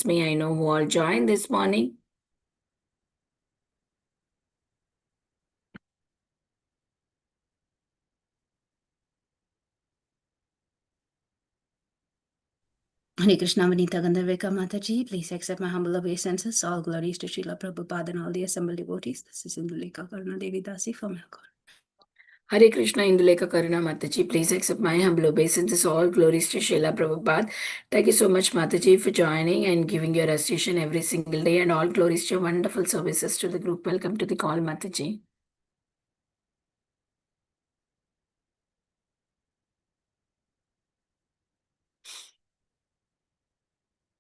May I know who all joined this morning? Hare Krishna, Vanita Gandharvika Mataji. Please accept my humble obeisances. All glories to Srila Prabhupada and all the assembled devotees. This is Indulekha Karuna Devi Dasi from Melbourne. Hare Krishna, Indulekha Karuna Mataji. Please accept my humble obeisances. All glories to Srila Prabhupada. Thank you so much, Mataji, for joining and giving your recitation every single day. And all glories to your wonderful services to the group. Welcome to the call, Mataji.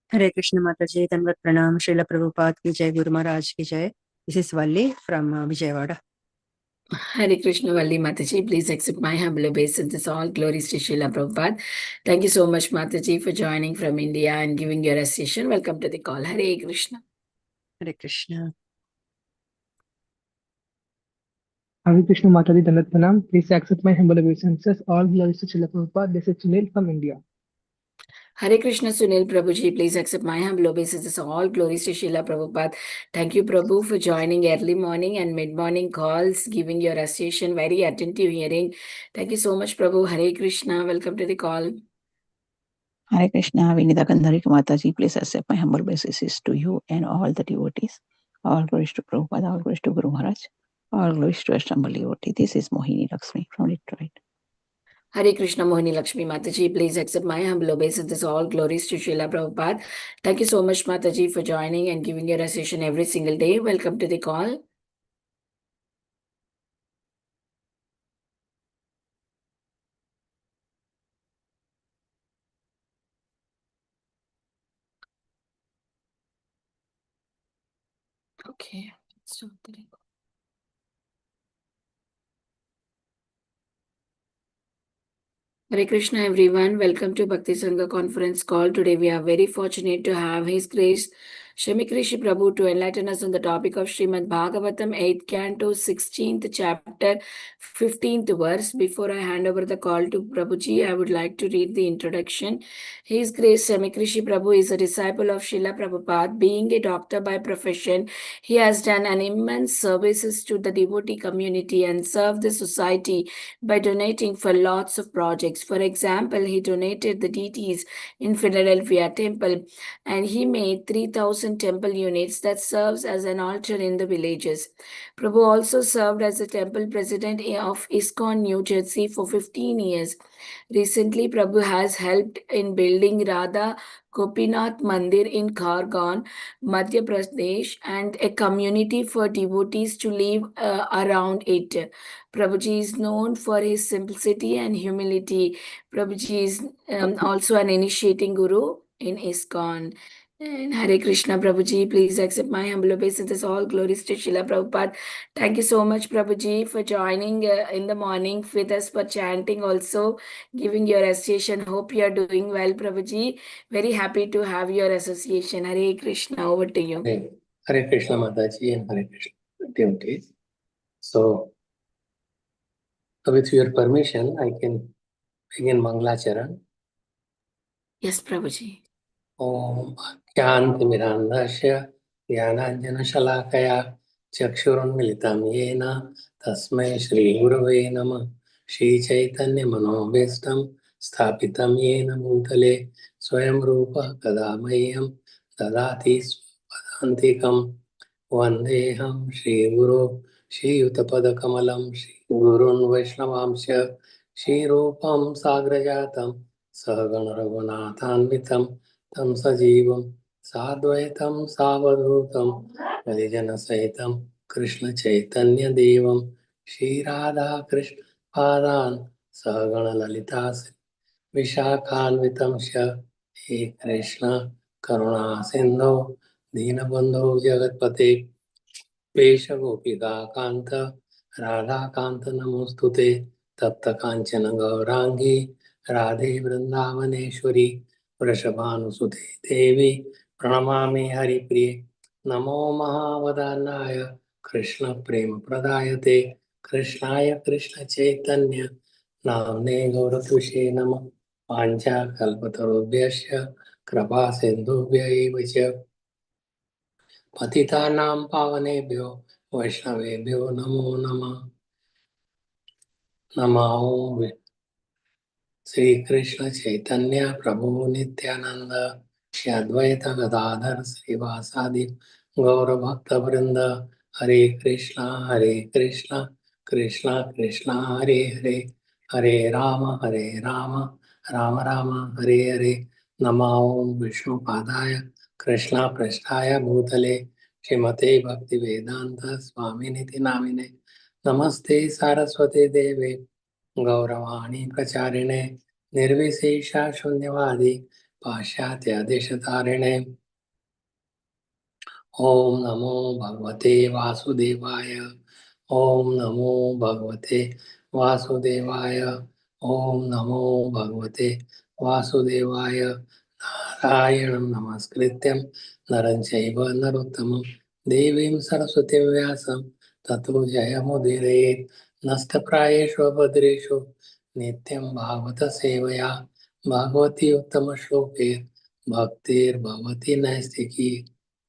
Hare Krishna Mataji, Danvat Pranam, Srila Prabhupada ki jai, Guru Maharaj ki jai. This is Valli from Vijayawada. Hare Krishna, Valli Mataji. Please accept my humble obeisances. All glories to Srila Prabhupada. Thank you so much, Mataji, for joining from India and giving your recitation. Welcome to the call. Hare Krishna. Hare Krishna. Hare Krishna Mataji, Dandat Pranam. Please accept my humble obeisances. All glories to Srila Prabhupada. This is Sunil from India. Hare Krishna, Sunil Prabhuji. Please accept my humble obeisances. All glories to Srila Prabhupada. Thank you, Prabhu, for joining early morning and mid-morning calls, giving your recitation, very attentive hearing. Thank you so much, Prabhu. Hare Krishna. Welcome to the call. Hare Krishna, Vinita Gandharika Mataji. Please accept my humble obeisances to you and all the devotees. All glories to Prabhupada, all glories to Guru Maharaj, all glories to assembled devotee. This is Mohini Lakshmi from Detroit. Hare Krishna, Mohini Lakshmi Mataji. Please accept my humble obeisances. All glories to Srila Prabhupada. Thank you so much, Mataji, for joining and giving your recitation every single day. Welcome to the call. Okay. So, Hare Krishna, everyone. Welcome to Bhakti Sangha conference call. Today we are very fortunate to have His Grace Samik Rishi Prabhu to enlighten us on the topic of Srimad Bhagavatam, 8th canto, 16th chapter, 15th verse. Before I hand over the call to Prabhuji, I would like to read the introduction. His Grace Samik Rishi Prabhu is a disciple of Srila Prabhupada. Being a doctor by profession, he has done an immense services to the devotee community and served the society by donating for lots of projects. For example, he donated the deities in Philadelphia temple and he made 3,000 temple units that serves as an altar in the villages. Prabhu also served as the temple president of ISKCON New Jersey for 15 years. Recently, Prabhu has helped in building Radha Gopinath Mandir in Khargone, Madhya Pradesh, and a community for devotees to live around it. Prabhuji is known for his simplicity and humility. Prabhuji is also an initiating guru in ISKCON. And Hare Krishna, Prabhuji, please accept my humble obeisances. All glories to Srila Prabhupada. Thank you so much, Prabhuji, for joining in the morning with us for chanting, also giving your association. Hope you are doing well, Prabhuji. Very happy to have your association. Hare Krishna, over to you. Hare Krishna, Mataji, and Hare Krishna devotees. So, with your permission, I can begin Mangalacharan. Yes, Prabhuji. Om Kyantimirandasya Dhyananjana Shalakaya Chakshurunmilitam Yena Tasmai Shri Gurave Namah Shri Chaitanya Manobhistam Sthapitam Yena Bhutale Swayam Rupa Kadamayyam Dadati Swadantikam Vandeham Shri Guru Shri Yuttapada Kamalam Shri Gurun Vaishnavamsya Shri Rupam Sagrajatam Sahagana Raghunathanvitam Tam Sajivam Sadvaitam Savadhutam Varijana Sahitam Krishna Chaitanya Devam Shri Radha Krishna Padan Sahagana Lalita Vishakhanvitam Sya He Krishna Karuna Sindhu Dinabandhu Jagatpate Pesha Gopika Kanta Radha Kanta Namostute Tapta Kanchana Gaurangi Radhe Vrindavaneshwari Vrashabhanusute Devi Pranamami Haripriye Namo Mahavadhanaya Krishna Prema Pradayate Krishnaya Krishna Chaitanya Namne Gauratushe Nama Pancha Kalpatarubhyasya कृपा सिन्धुभ्यैव च पतितानां पावनेभ्यो वैष्णवेभ्यो नमो नमः। नमो श्री कृष्ण चैतन्य प्रभु नित्यानंद श्री अद्वैत गदाधर श्रीवासादि गौर भक्त वृंद। हरे कृष्णा कृष्णा कृष्णा हरे हरे, हरे राम राम राम हरे हरे। नमो विष्णुपादाय कृष्णा पृष्ठाय भूतले श्रीमते भक्ति वेदांत स्वामिनिति नामिने। नमस्ते सारस्वती देवे गौरवाणी प्रचारिणे निर्विशेषा शून्यवादी पाश्चात्य देशतारिणे। ओम नमो भगवते वासुदेवाय। ओम नमो भगवते वासुदेवाय। ओम नमो भगवते वासुदेवाय। नारायणं नमस्कृत्यं नरं चैव नरोत्तमं देवीं सरस्वतीं व्यासं ततो जयमुदीरयेत्। नस्तप्रायेषु भद्रेषु नित्यं भागवत सेवया भागवती उत्तम श्लोके भक्तिर्भवती नैस्तिकी।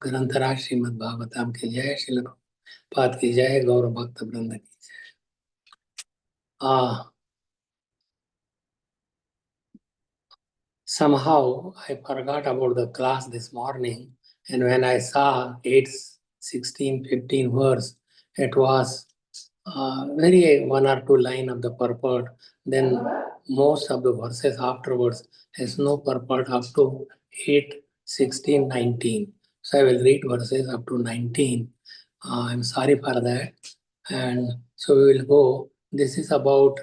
ग्रंथराज श्रीमद् भागवतम की जय, श्रील प्रभुपाद की जय, गौर भक्त वृंद की जय। Somehow I forgot about the class this morning, and when I saw 8, 16, 15 verse, it was very one or two line of the purport. Then most of the verses afterwards has no purport up to 8, 16, 19. So I will read verses up to 19. I'm sorry for that. And so we will go. This is about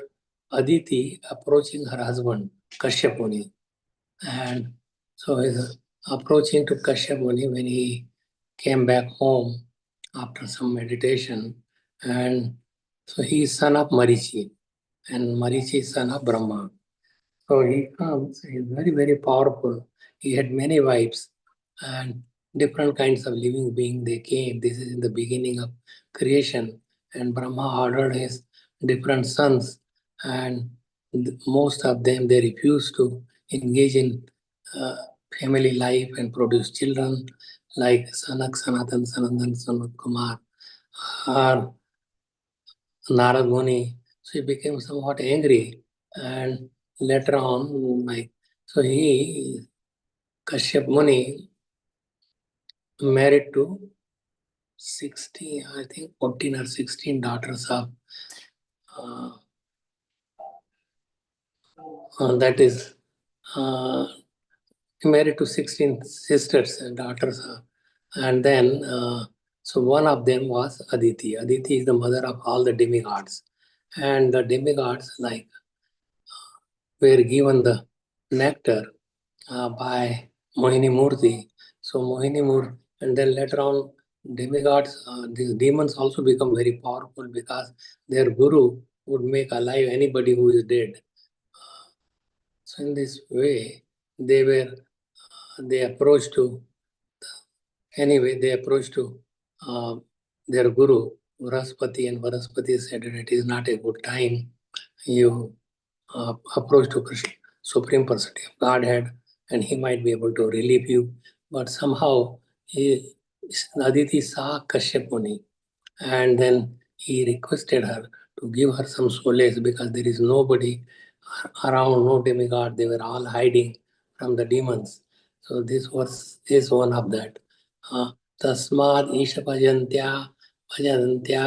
Aditi approaching her husband, Kashyap Muni. And so he's approaching to Kashyap Muni when he came back home after some meditation. And so he is son of Marichi, and Marichi is son of Brahma. So he comes, he is very, very powerful. He had many wives and different kinds of living beings. They came. This is in the beginning of creation. And Brahma ordered his different sons, and most of them they refused to engage in uh, family life and produce children like Sanak, Sanatan, Sanandan, Sanat Kumar, or Narad Muni. So he became somewhat angry, and later on, Kashyap Muni married to 16, I think 14 or 16 daughters of uh, that is married to 16 sisters and daughters. And then, so one of them was Aditi. Aditi is the mother of all the demigods. And the demigods were given the nectar by Mohini Murti. So Mohini Murti, and then later on, demigods, these demons also become very powerful because their guru would make alive anybody who is dead. So in this way, they approached to their guru Varaspati, and Varaspati said that it is not a good time. You approach to Krishna, Supreme Personality of Godhead, and he might be able to relieve you. But somehow Aditi saw Kashyap Muni, and then he requested her to give her some solace because there is nobody around, no demigod. They were all hiding from the demons. So this verse is one of that. Tasmad Isha Bhajantya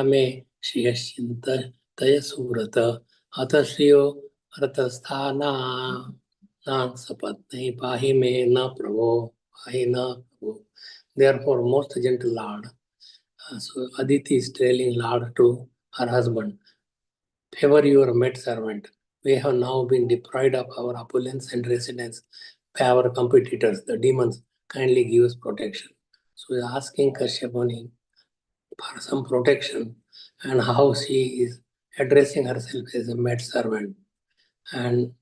me Shriyashinta Taya Surata Atashriyo Ratasthana Nan Sapatni Pahi me na Prabhu Pahi na Prabhu. Therefore, most gentle Lord. So Aditi is telling Lord to her husband, favor your maid servant. We have now been deprived of our opulence and residence by our competitors, the demons. Kindly give us protection. So he is asking Kashyap Muni for some protection, and how she is addressing herself as a maid servant. And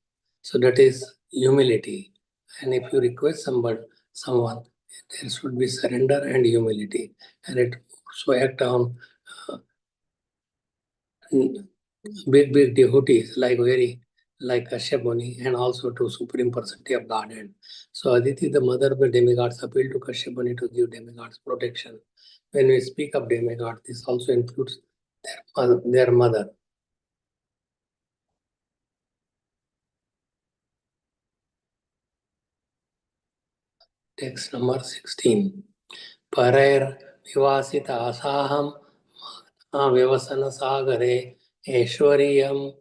so that is humility. And if you request someone, there should be surrender and humility. And it so act on big devotees, like very like Kashyap Muni, and also to Supreme Personality of Godhead. So Aditi, the mother of the demigods, appealed to Kashyap Muni to give demigods protection. When we speak of demigod, this also includes their mother. Text number 16. Parair vivasita asaham vyavasana sagare Aishwariyam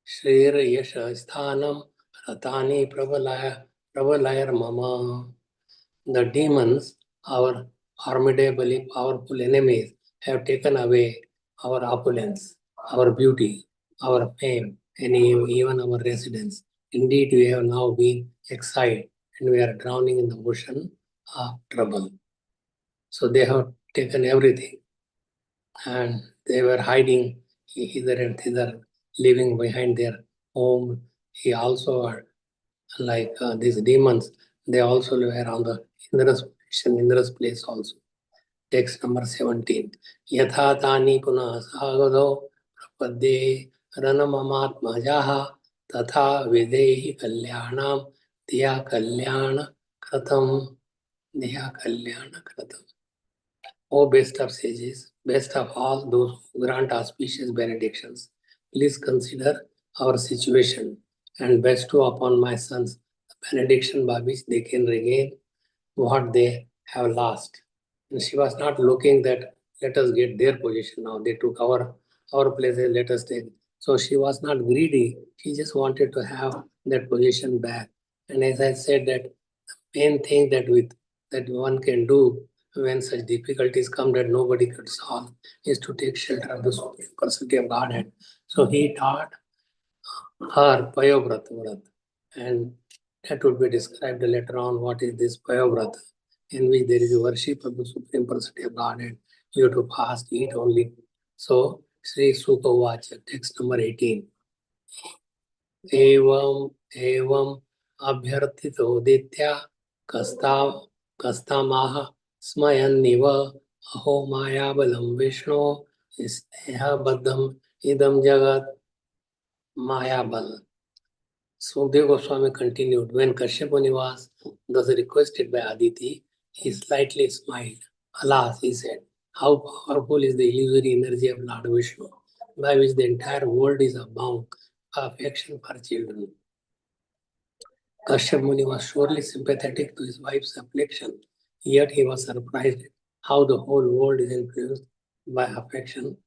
Shrir Yasha Sthanam Ratani Pravalayar Mama. The demons, our formidably powerful enemies, have taken away our opulence, our beauty, our fame, and even our residence. Indeed, we have now been exiled and we are drowning in the ocean of trouble. So they have taken everything and they were hiding hither and thither, leaving behind their home. He also, like these demons, they also were on the Indra's place also. Text number 17. Yatha tani punah sagado prapadde ranamamatmajaha tatha videhi kalyanam diya kalyana kratam. O best of sages, best of all those who grant auspicious benedictions, please consider our situation and bestow upon my sons the benediction by which they can regain what they have lost. And she was not looking that let us get their position now. They took our places, let us take. So she was not greedy. She just wanted to have that position back. And as I said, that main thing that one can do when such difficulties come that nobody could solve is to take shelter of the Supreme Personality of Godhead. So he taught her Payovrat, and that would be described later on what is this Payovrat, in which there is a worship of the Supreme Personality of Godhead. You have to fast, eat only. So Sri Sukha Vacha, text number 18. एवं अभ्यर्थितोदित्या कस्तामाह स्मयन्निव अहो मायाबलं विष्णो स्नेहबद्धम idam jagat mayabal. Sukadeva Goswami continued, when Kashyap Muni was thus requested by Aditi, he slightly smiled. Alas, he said, how powerful is the illusory energy of Lord Vishnu, by which the entire world is abound affection for children. Kashyap Muni was surely sympathetic to his wife's affliction, yet he was surprised how the whole world is influenced by affection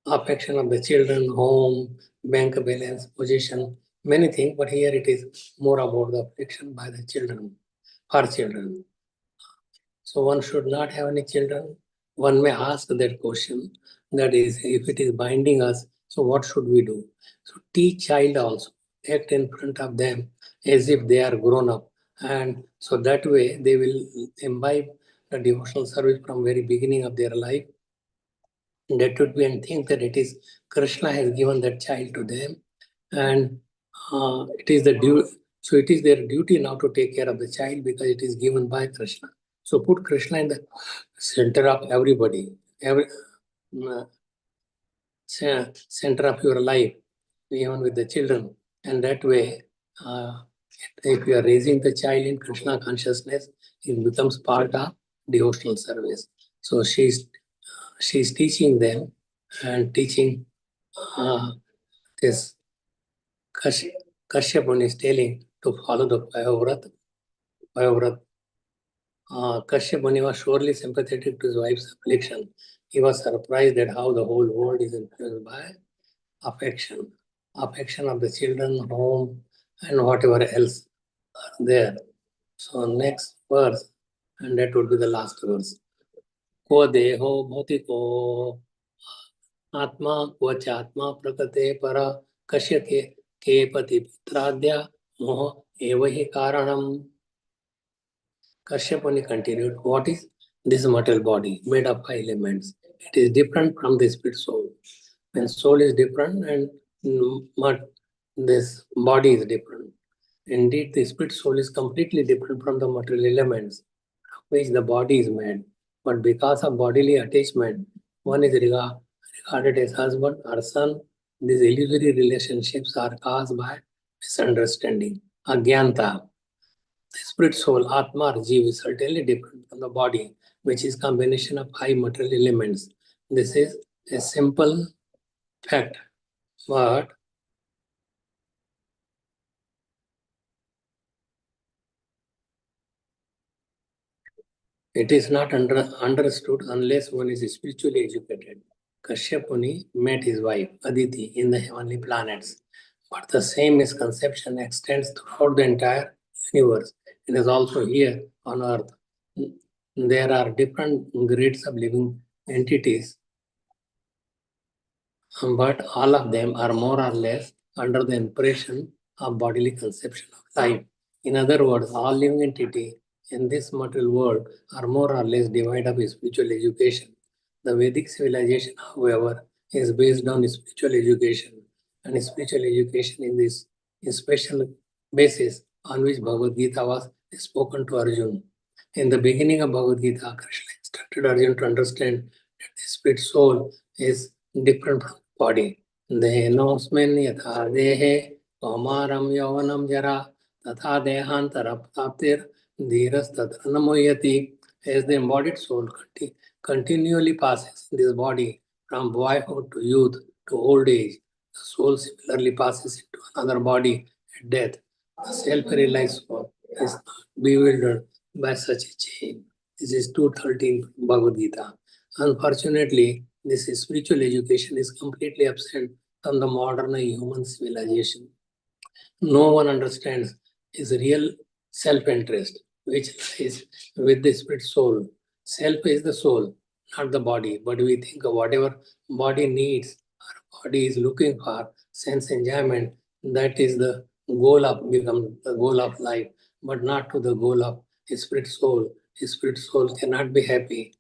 of the children, home, bank balance, position, many things, but here it is more about the affection by the children, for children. So one should not have any children. One may ask that question, that is, if it is binding us, so what should we do? So teach child also, act in front of them as if they are grown up. And so that way they will imbibe the devotional service from very beginning of their life. That would be and think that it is Krishna has given that child to them, and it is so it is their duty now to take care of the child because it is given by Krishna. So put Krishna in the center of everybody, center of your life, even with the children, and that way, if you are raising the child in Krishna consciousness, it becomes part of devotional service. So she's teaching them and teaching this Kashyap Muni is telling to follow the Payovrat. Kashyap Muni was surely sympathetic to his wife's affliction. He was surprised at how the whole world is influenced by affection of the children, home, and whatever else are there. So next verse, and that would be the last verse. Ko deho bhautiko आत्मा क्वच आत्मा प्रकृते पर कश्य के पति पुत्राद्या मोह एव हि कारणम. Kashyap Muni continued, what is this material body made of 5 elements? It is different from the spirit soul. When soul is different and this body is different. Indeed, the spirit soul is completely different from the material elements of which the body is made. But because of bodily attachment, one is regarded as husband or son, These illusory relationships are caused by misunderstanding, agyanta. The spirit soul, Atma or Jeev, is certainly different from the body, which is combination of 5 material elements. This is a simple fact, but it is not understood unless one is spiritually educated. Kashyap Muni met his wife, Aditi, in the heavenly planets. But the same misconception extends throughout the entire universe. It is also here on Earth. There are different grades of living entities, but all of them are more or less under the impression of bodily conception of life. In other words, all living entities in this material world are more or less devoid of spiritual education. The Vedic civilization, however, is based on spiritual education, and spiritual education is this special basis on which Bhagavad Gita was spoken to Arjuna. In the beginning of Bhagavad Gita, Krishna instructed Arjuna to understand that the spirit soul is different from body. Dehenosmin yatha dehe kaumaram yavanam jara tatha dehantar aptaptir dhiras tatra namoyati. As the embodied soul continually passes in this body from boyhood to youth to old age, the soul similarly passes into another body at death. The self-realized soul is not bewildered by such a change. This is 213 Bhagavad Gita. Unfortunately, this spiritual education is completely absent from the modern human civilization. No one understands his real self-interest, which lies with the spirit soul. Self is the soul, not the body, but we think of whatever body needs, our body is looking for sense enjoyment, that is the goal of become the goal of life, but not to the goal of spirit soul. Spirit soul cannot be happy,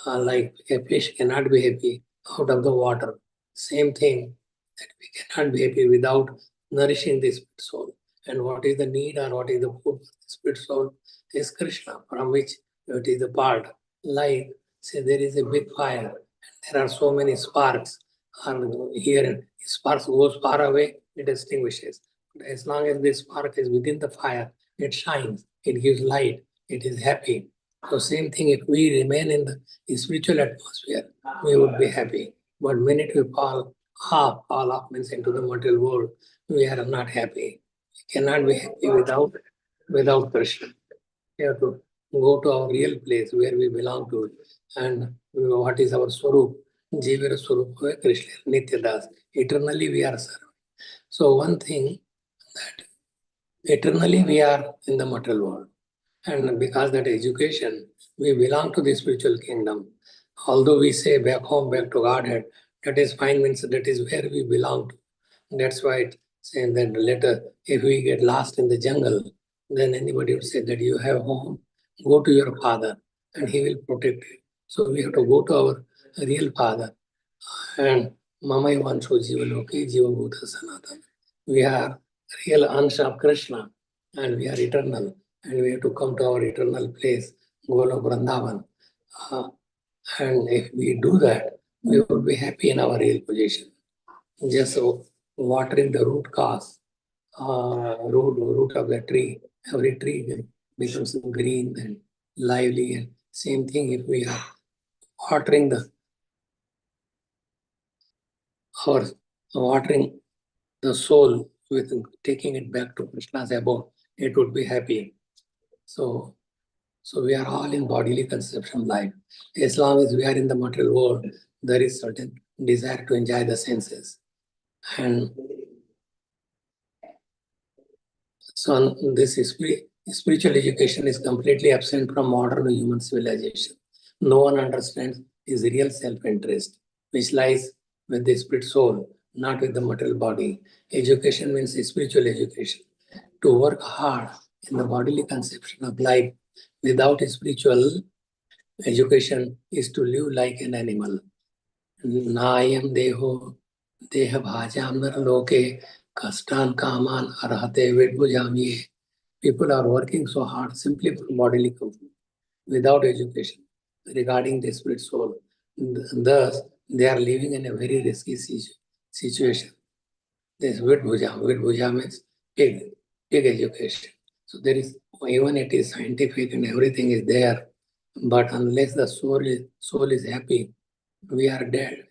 like a fish cannot be happy out of the water. Same thing, that we cannot be happy without nourishing the spirit soul. And what is the need or what is the food for the spirit soul is Krishna, from which it is the part. Like, say, there is a big fire, and there are so many sparks. And here, sparks goes far away, it extinguishes. But as long as the spark is within the fire, it shines, it gives light, it is happy. So same thing, if we remain in the spiritual atmosphere, we would be happy. But minute we fall off means into the material world, we are not happy. We cannot be happy without Krishna. We have to go to our real place where we belong to, and what is our Swarup? Jivara Swarup Krishna, Nityadas. Eternally we are served. So one thing, that eternally we are in the material world. And because that education, we belong to the spiritual kingdom. Although we say back home, back to Godhead, that is fine, means that is where we belong to. That's why it's saying that later, if we get lost in the jungle, then anybody would say that you have home, go to your father and he will protect you. So we have to go to our real father. And Mamai Vansho Jivaloki Jiva Bhuta Sanatana. We are real Ansh of Krishna and we are eternal. And we have to come to our eternal place, Goloka Vrindavan. And if we do that, we would be happy in our real position. Just so watering the root cause, root of the tree. Every tree becomes green and lively. And same thing if we are watering watering the soul with taking it back to Krishna's abode, it would be happy. So we are all in bodily conception life. As long as we are in the material world, there is certain desire to enjoy the senses. And so this spiritual education is completely absent from modern human civilization. No one understands his real self-interest, which lies with the spirit soul, not with the material body. Education means spiritual education. To work hard in the bodily conception of life without spiritual education is to live like an animal. Nayam deho deha bhajam naraloke kastan kaman arhate vidbhujami. People are working so hard simply for bodily comfort without education regarding the spirit soul. Thus, they are living in a very risky situation. This Vidbhuja means big education. So there is, even it is scientific and everything is there, but unless the soul is happy, we are dead.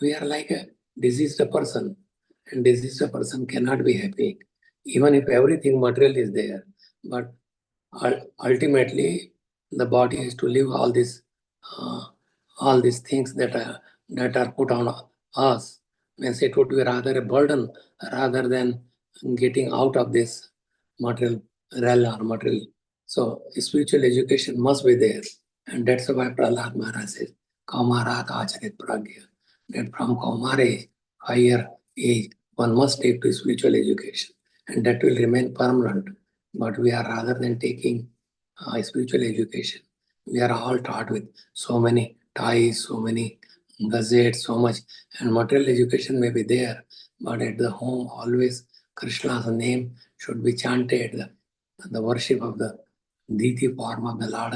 We are like a diseased person, and diseased person cannot be happy, even if everything material is there. But ultimately, the body has to live all these things that are put on us. Means it would be rather a burden rather than getting out of this material realm or material. So spiritual education must be there, and that's why Prahlad Maharaj says, "Kaumarat acharit pragya." That from Kaumar age, higher age, one must take to spiritual education, and that will remain permanent. But we are, rather than taking spiritual education, we are all taught with so many ties, so many gazettes, so much, and material education may be there, but at the home always Krishna's name should be chanted. The worship of the deity form of the Lord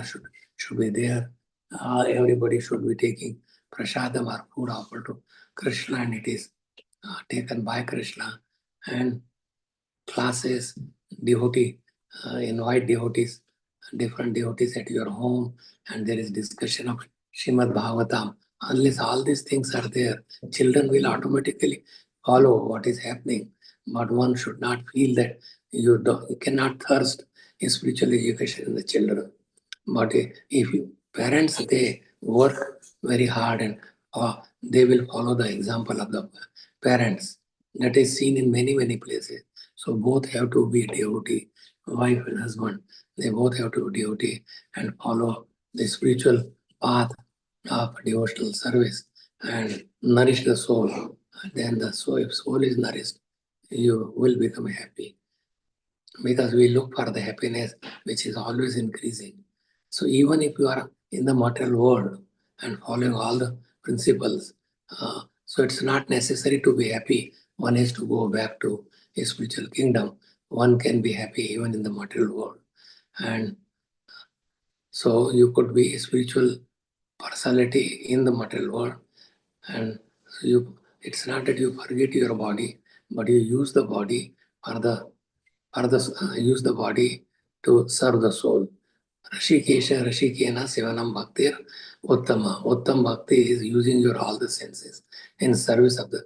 should be there. Everybody should be taking prasadam or food offered to Krishna, and it is taken by Krishna. And classes, devotee, invite devotees, different devotees at your home, and there is discussion of Srimad Bhagavatam. Unless all these things are there, children will automatically follow what is happening. But one should not feel that you cannot thirst in spiritual education in the children. But if parents, they work very hard, and they will follow the example of the parents. That is seen in many places. So both have to be devotee, wife and husband. They both have to be devotee and follow the spiritual path of devotional service and nourish the soul. And then the soul, if soul is nourished, you will become happy. Because we look for the happiness which is always increasing. So even if you are in the material world and following all the principles, so it's not necessary to be happy. One is to go back to a spiritual kingdom. One can be happy even in the material world. And so you could be a spiritual personality in the material world. And so it's not that you forget your body, but you use the body use the body to serve the soul. Rashikena Sevanam Bhaktir Uttama. Uttam Bhakti is using your all the senses in service of the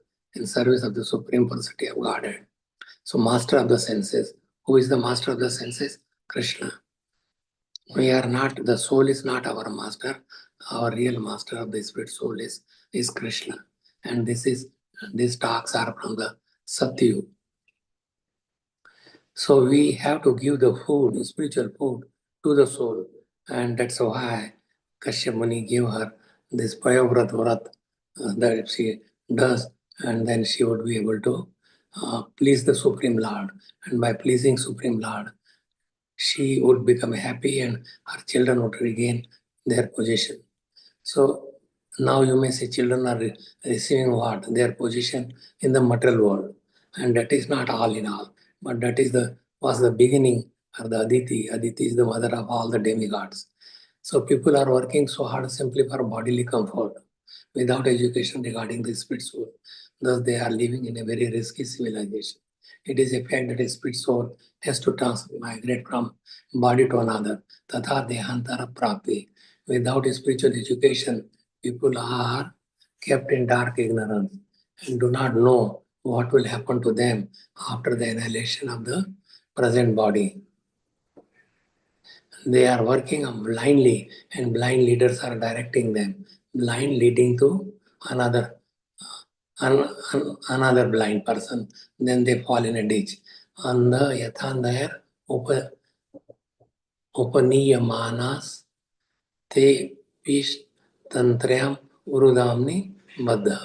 Supreme Personality of Godhead. So master of the senses. Who is the master of the senses? Krishna. We are not, the soul is not our master. Our real master of the spirit soul is Krishna. And these talks are from the Satyu. So we have to give the food, spiritual food, to the soul. And that's why Kashyap Muni gave her this Payavrat Vrat that she does, and then she would be able to please the Supreme Lord. And by pleasing Supreme Lord, she would become happy and her children would regain their position. So now you may say children are receiving what? Their position in the material world. And that is not all in all, but that was the beginning of the Aditi. Aditi is the mother of all the demigods. So people are working so hard simply for bodily comfort without education regarding the spirit soul. Thus they are living in a very risky civilization. It is a fact that a spirit soul has to migrate from body to another. Tatha dehantara prapti. Without a spiritual education, people are kept in dark ignorance and do not know what will happen to them after the annihilation of the present body. They are working blindly, and blind leaders are directing them. Blind leading to another blind person. Then they fall in a ditch. And the yathandayar upaniyamanas te pish tantrayam urudamni baddha.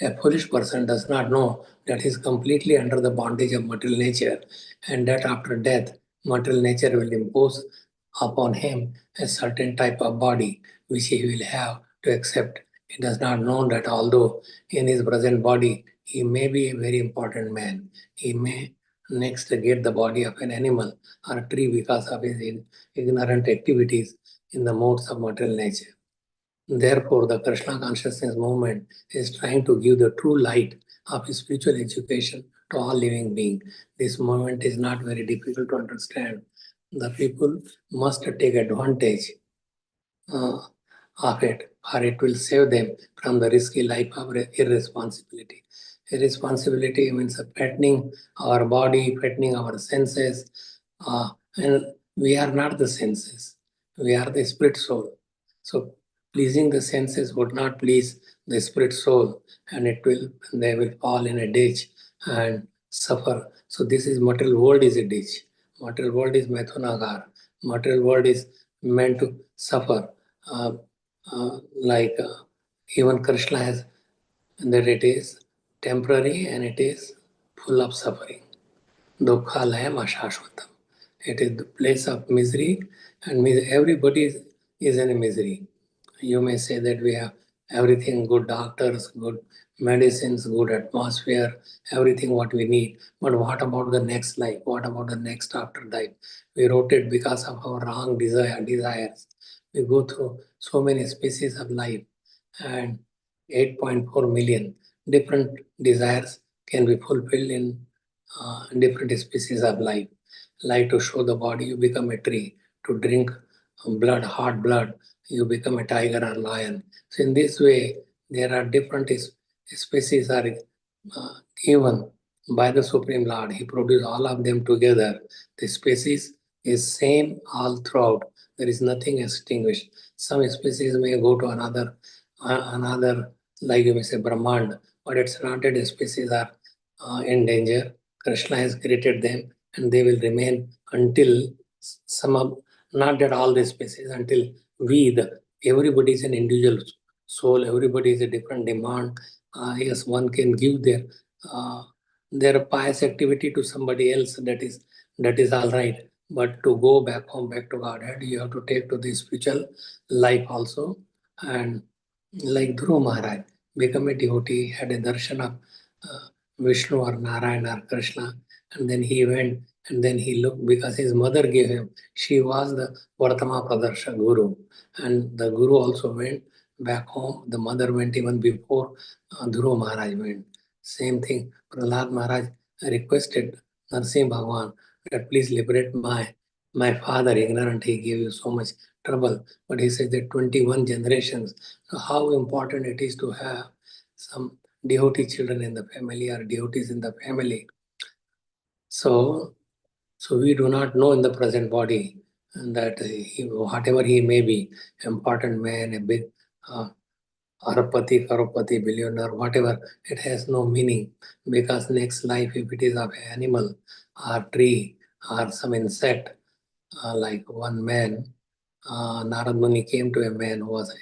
A foolish person does not know that he is completely under the bondage of material nature, and that after death, material nature will impose upon him a certain type of body which he will have to accept. He does not know that although in his present body he may be a very important man, he may next get the body of an animal or a tree because of his ignorant activities in the modes of material nature. Therefore, the Krishna consciousness movement is trying to give the true light of spiritual education to all living beings. This moment is not very difficult to understand. The people must take advantage of it, or it will save them from the risky life of irresponsibility. Irresponsibility means threatening our body, threatening our senses, and we are not the senses. We are the spirit soul. So pleasing the senses would not please the spirit soul, and they will fall in a ditch and suffer. So this is material world is a ditch. Material world is methonagar. Material world is meant to suffer. Like even Krishna has that it is temporary and it is full of suffering. Dukkhalayam ashashvatam. It is the place of misery, and everybody is in a misery. You may say that we have everything, good doctors, good medicines, good atmosphere, everything what we need. But what about the next life? What about the next after life? We rotate because of our wrong desires. We go through so many species of life, and 8.4 million different desires can be fulfilled in different species of life. Like to show the body, you become a tree. To drink blood, hot blood, you become a tiger or lion. So in this way, there are different species are given by the Supreme Lord. He produced all of them together. The species is same all throughout. There is nothing extinguished. Some species may go to another, like you may say, Brahmand, but it's not that the species are in danger. Krishna has created them, and they will remain until some of, not that all the species, until everybody is an individual soul, everybody is a different demand. Yes, one can give uh, their pious activity to somebody else, that is all right. But to go back home, back to Godhead, you have to take to the spiritual life also. And like Dhruv Maharaj, become a devotee, had a darshan of Vishnu or Narayana or Krishna, and then he went and then he looked because his mother gave him. She was the Vartama Pradarsha Guru, and the Guru also went back home. The mother went even before Dhruv Maharaj went. Same thing, Prahlad Maharaj requested Narsimha Bhagwan that please liberate my father, ignorant, he gave you so much trouble. But he said that 21 generations, so how important it is to have some devotee children in the family or devotees in the family. So we do not know in the present body that whatever he may be, important man, a big arapati, karapati, billionaire, whatever, it has no meaning, because next life, if it is of animal or tree or some insect, like one man, Narad Muni came to a man who was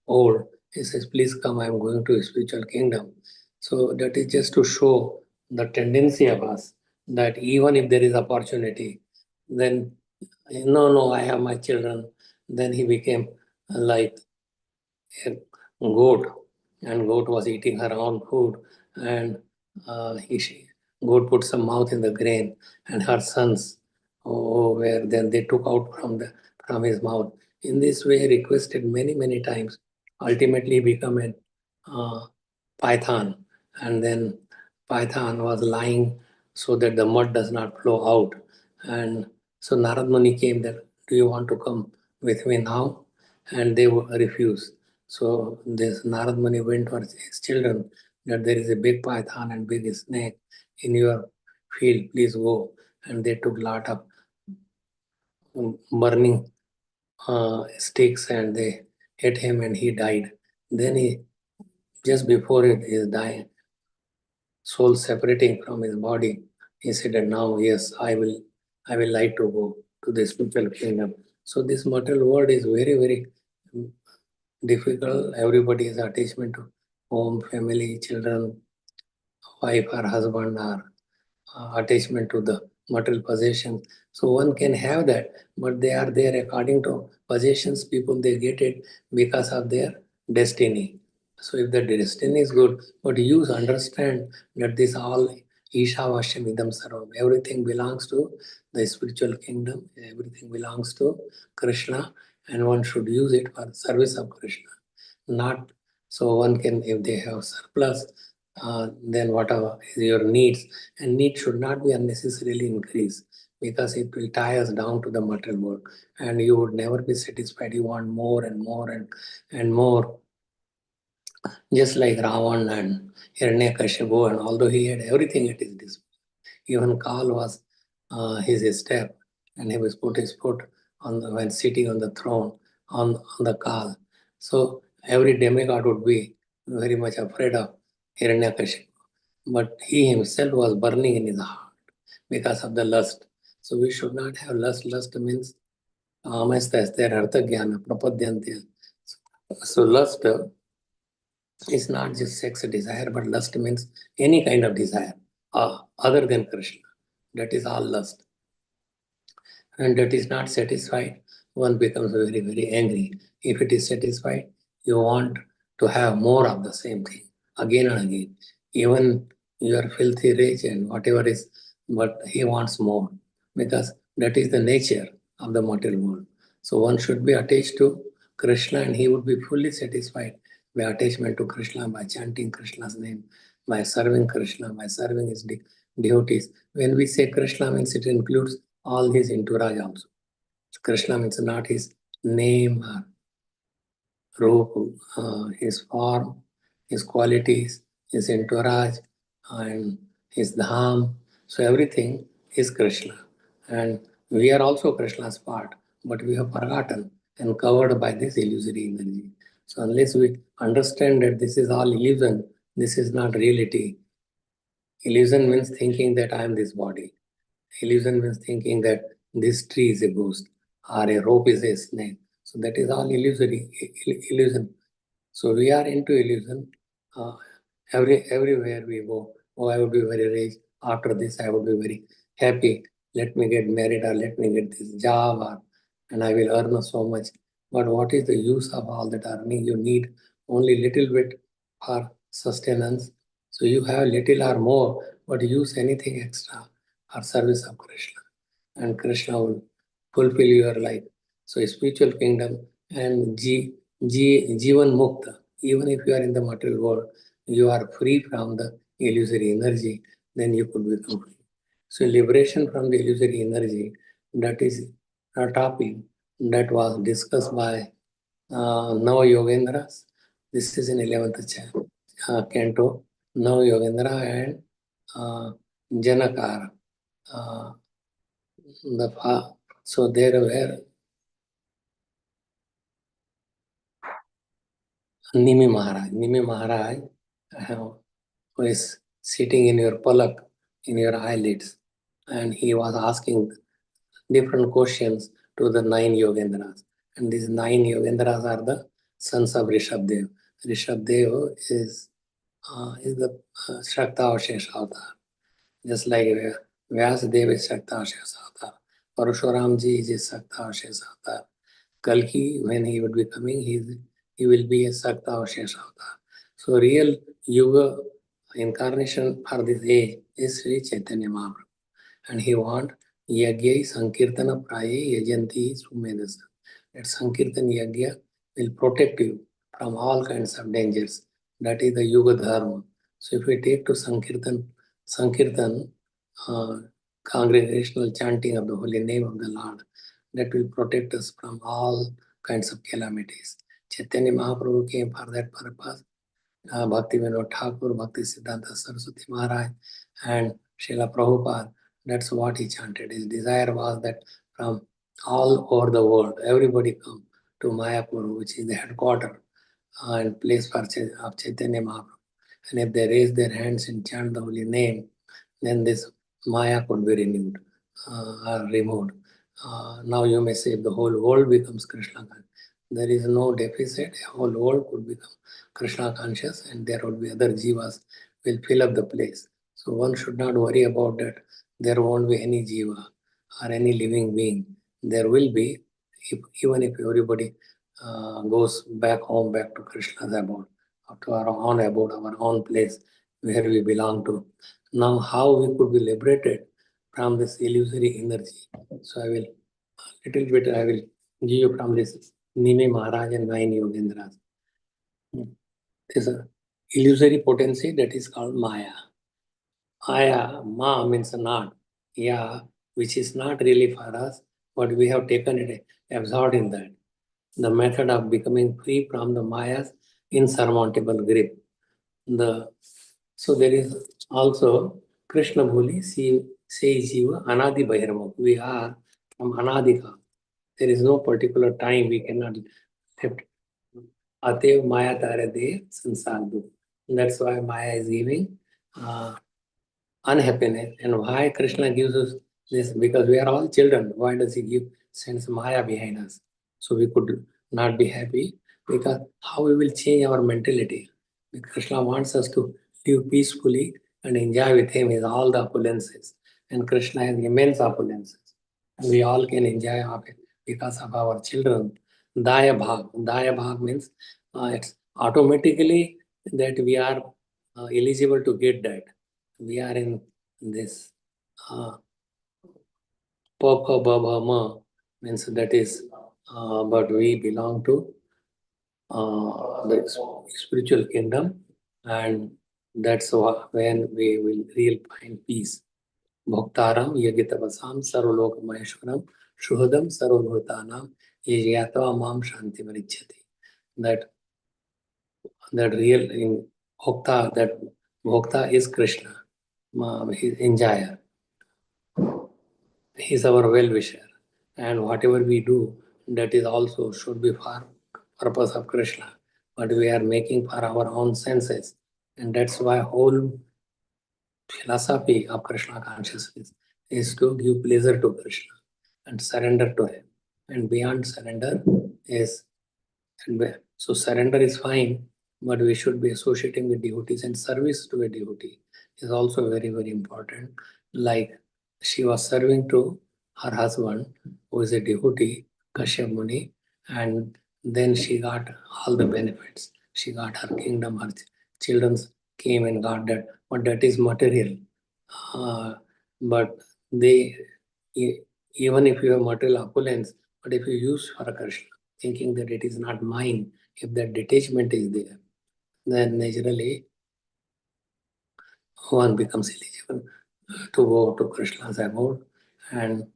old. He says, please come, I am going to a spiritual kingdom. So that is just to show the tendency of us that even if there is opportunity, then no, I have my children. Then he became like a goat, and goat was eating her own food, and goat put some mouth in the grain, and her sons, where then they took out from his mouth. In this way, requested many times. Ultimately, become a python, and then python was lying so that the mud does not flow out. And so Narad Muni came there. Do you want to come with me now? And they refused. So this Narad Muni went for his children that there is a big python and big snake in your field, please go. And they took lot of burning sticks and they hit him and he died. Then just before his dying, soul separating from his body, he said that now, yes, I will like to go to the spiritual kingdom. So this material world is very difficult. Everybody has attachment to home, family, children, wife or husband, or attachment to the material possession. So one can have that, but they are there according to possessions. People, they get it because of their destiny. So if the destiny is good, but you understand that this all Ishavashyam Idam Sarvam, everything belongs to the spiritual kingdom, everything belongs to Krishna, and one should use it for service of Krishna. Not so one can, if they have surplus, then whatever is your needs, and need should not be unnecessarily increased, because it will tie us down to the material world, and you would never be satisfied. You want more and more and more, just like Ravan and Hiranyakashipu, and although he had everything at his disposal, even Kal was his step, and he was put his foot on when sitting on the throne on the Kal. So every demigod would be very much afraid of Hiranyakashipu, but he himself was burning in his heart because of the lust. So we should not have lust. Lust means amestasthya artha jnana prapadyante. So lust is not just sex desire, but lust means any kind of desire other than Krishna. That is all lust. And that is not satisfied, one becomes very, very angry. If it is satisfied, you want to have more of the same thing again and again. Even you are filthy rich and whatever is, but he wants more, because that is the nature of the material world. So one should be attached to Krishna, and he would be fully satisfied by attachment to Krishna, by chanting Krishna's name, by serving Krishna, by serving his devotees. When we say Krishna, means it includes all his entourage also. Krishna means not his name or roop, his form, his qualities, his entourage, and his dham. So everything is Krishna. And we are also Krishna's part, but we have forgotten and covered by this illusory energy. So unless we understand that this is all illusion, this is not reality. Illusion means thinking that I am this body. Illusion means thinking that this tree is a ghost or a rope is a snake. So that is all illusory illusion. So we are into illusion. Everywhere we go, oh, I would be very rich. After this, I would be very happy. Let me get married, or let me get this job, and I will earn so much. But what is the use of all that earning? You need only little bit for sustenance. So you have little or more, but use anything extra or service of Krishna, and Krishna will fulfill your life. So spiritual kingdom and Jivan Mukta, even if you are in the material world, you are free from the illusory energy, then you could become free. So liberation from the illusory energy, that is a topic that was discussed by Nava Yogendras. This is in 11th canto, Nava Yogendra and Janakara. So there were Nimi Maharaj, who is sitting in your palak, in your eyelids, and he was asking different questions to the 9 Yogendras. And these 9 Yogendras are the sons of Rishabdev. Rishabdev is the Shakta Avashesh avatar. Just like Vyasadeva is Shakta Avashesh avatar. Parashuramji is a Shakta Avashesh avatar. Kalki, when he would be coming, he will be a Sakta Avashesh avatar. So real Yuga incarnation for this age is Sri Chaitanya Mahaprabhu. And he want Yagya Sankirtana Praye Yajanti Sumedasa. That Sankirtan Yagya will protect you from all kinds of dangers. That is the Yuga Dharma. So if we take to Sankirtan, congregational chanting of the holy name of the Lord, that will protect us from all kinds of calamities. Chaitanya Mahaprabhu came for that purpose. Bhakti Vinod Thakur, Bhakti Siddhanta Saraswati Maharaj, and Srila Prabhupada, that's what he chanted. His desire was that from all over the world, everybody come to Mayapur, which is the headquarters and place for of Chaitanya Mahaprabhu. And if they raise their hands and chant the holy name, then this Maya could be renewed or removed. Now you may say the whole world becomes Krishna conscious. There is no deficit. The whole world could become Krishna conscious, and there would be other jivas will fill up the place. So one should not worry about that. There won't be any jiva or any living being. There will be, even if everybody goes back home, back to Krishna's abode, to our own abode, our own place where we belong to. Now, how we could be liberated from this illusory energy? So I will, a little bit, I will give you from this Nimi Maharaj and 9 Yogendras. This illusory potency that is called Maya. Maya, Ma means not, Ya, which is not really for us, but we have taken it, absorbed in that. The method of becoming free from the Maya's insurmountable grip. So there is also Krishna Bhuli, says Jiva, Anadi Bhairama. We are from Anadika. There is no particular time we cannot left. Atev Maya Tare De Sansardu. That's why Maya is giving unhappiness. And why Krishna gives us this? Because we are all children. Why does he sends Maya behind us? So we could not be happy, because how we will change our mentality? Because Krishna wants us to live peacefully and enjoy with him is all the opulences. And Krishna has immense opulences. And we all can enjoy of it because of our children. Daya Bhag. Daya Bhag means it's automatically that we are eligible to get that. We are in this Papa Baba Ma, means that is, but we belong to the spiritual kingdom, and that's when we will real find peace. Bhaktaram Yagitavasam Sarolok Maheshwaram Shuhadam Sarobhutanam Yajyatva Mam Shanti Marichyati. That real in Bhakta, that Bhakta is Krishna, his enjoyer. He is our well-wisher, and whatever we do, that is also should be for purpose of Krishna. But we are making for our own senses, and that's why whole philosophy of Krishna consciousness is to give pleasure to Krishna and surrender to him. And beyond surrender is, so surrender is fine, but we should be associating with devotees, and service to a devotee is also very, very important. Like she was serving to her husband, who is a devotee, Kashyap Muni, and then she got all the benefits. She got her kingdom, her children came and got that, but that is material. But they, even if you have material opulence, but if you use for Krishna, thinking that it is not mine, if that detachment is there, then naturally one becomes eligible to go to Krishna's abode. And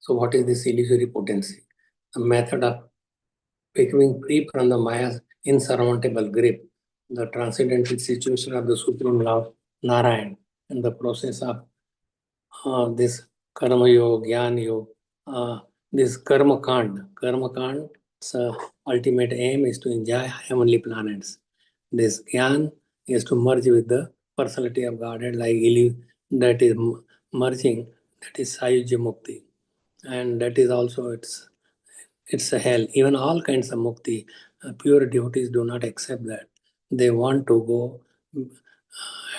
so what is this illusory potency? The method of becoming free from the Maya's insurmountable grip, the transcendental situation of the Supreme Lord Narayan, and the process of this Karma Yoga, Jnana Yoga, this Karma Kand. Karma Kand's ultimate aim is to enjoy heavenly planets. This Jnana is to merge with the personality of Godhead, like that is merging, that is Sayujya Mukti. And that is also it's a hell. Even all kinds of mukti, pure devotees do not accept that. They want to go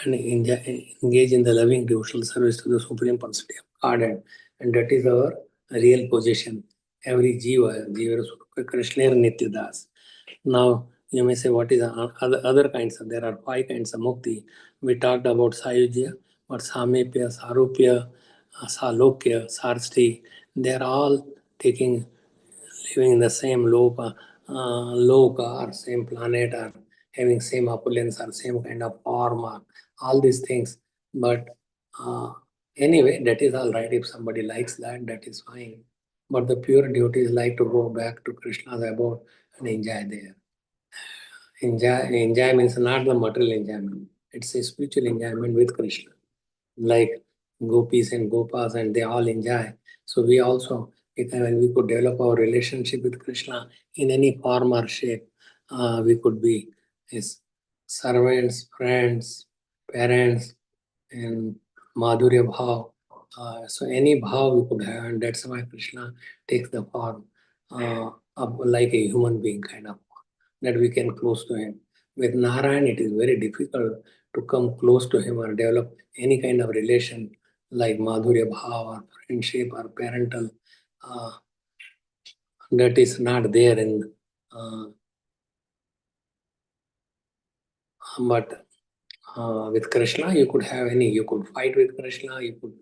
and engage in the loving devotional service to the Supreme Personality of Godhead. And that is our real position. Every Jiva Krishna Nityadas. Now, you may say, what is other kinds of? There are 5 kinds of mukti. We talked about Sayujya, but Samipya, Sarupya, Salokya, Sarsti, they are all taking living in the same loka or same planet, or having same opulence or same kind of form, or all these things. But anyway, that is all right. If somebody likes that, that is fine. But the pure devotees like to go back to Krishna's abode and enjoy there. Enjoy means not the material enjoyment. It's a spiritual enjoyment with Krishna. Like gopis and gopas, and they all enjoy. So we also, when we could develop our relationship with Krishna in any form or shape, we could be his servants, friends, parents, and madhurya bhav. So any bhav we could have, and that's why Krishna takes the form of like a human being kind of, that we can close to him. With Narayan, it is very difficult to come close to him or develop any kind of relation like Madhurya Bhav or friendship or parental. That is not there in. But with Krishna, you could have any. You could fight with Krishna. You could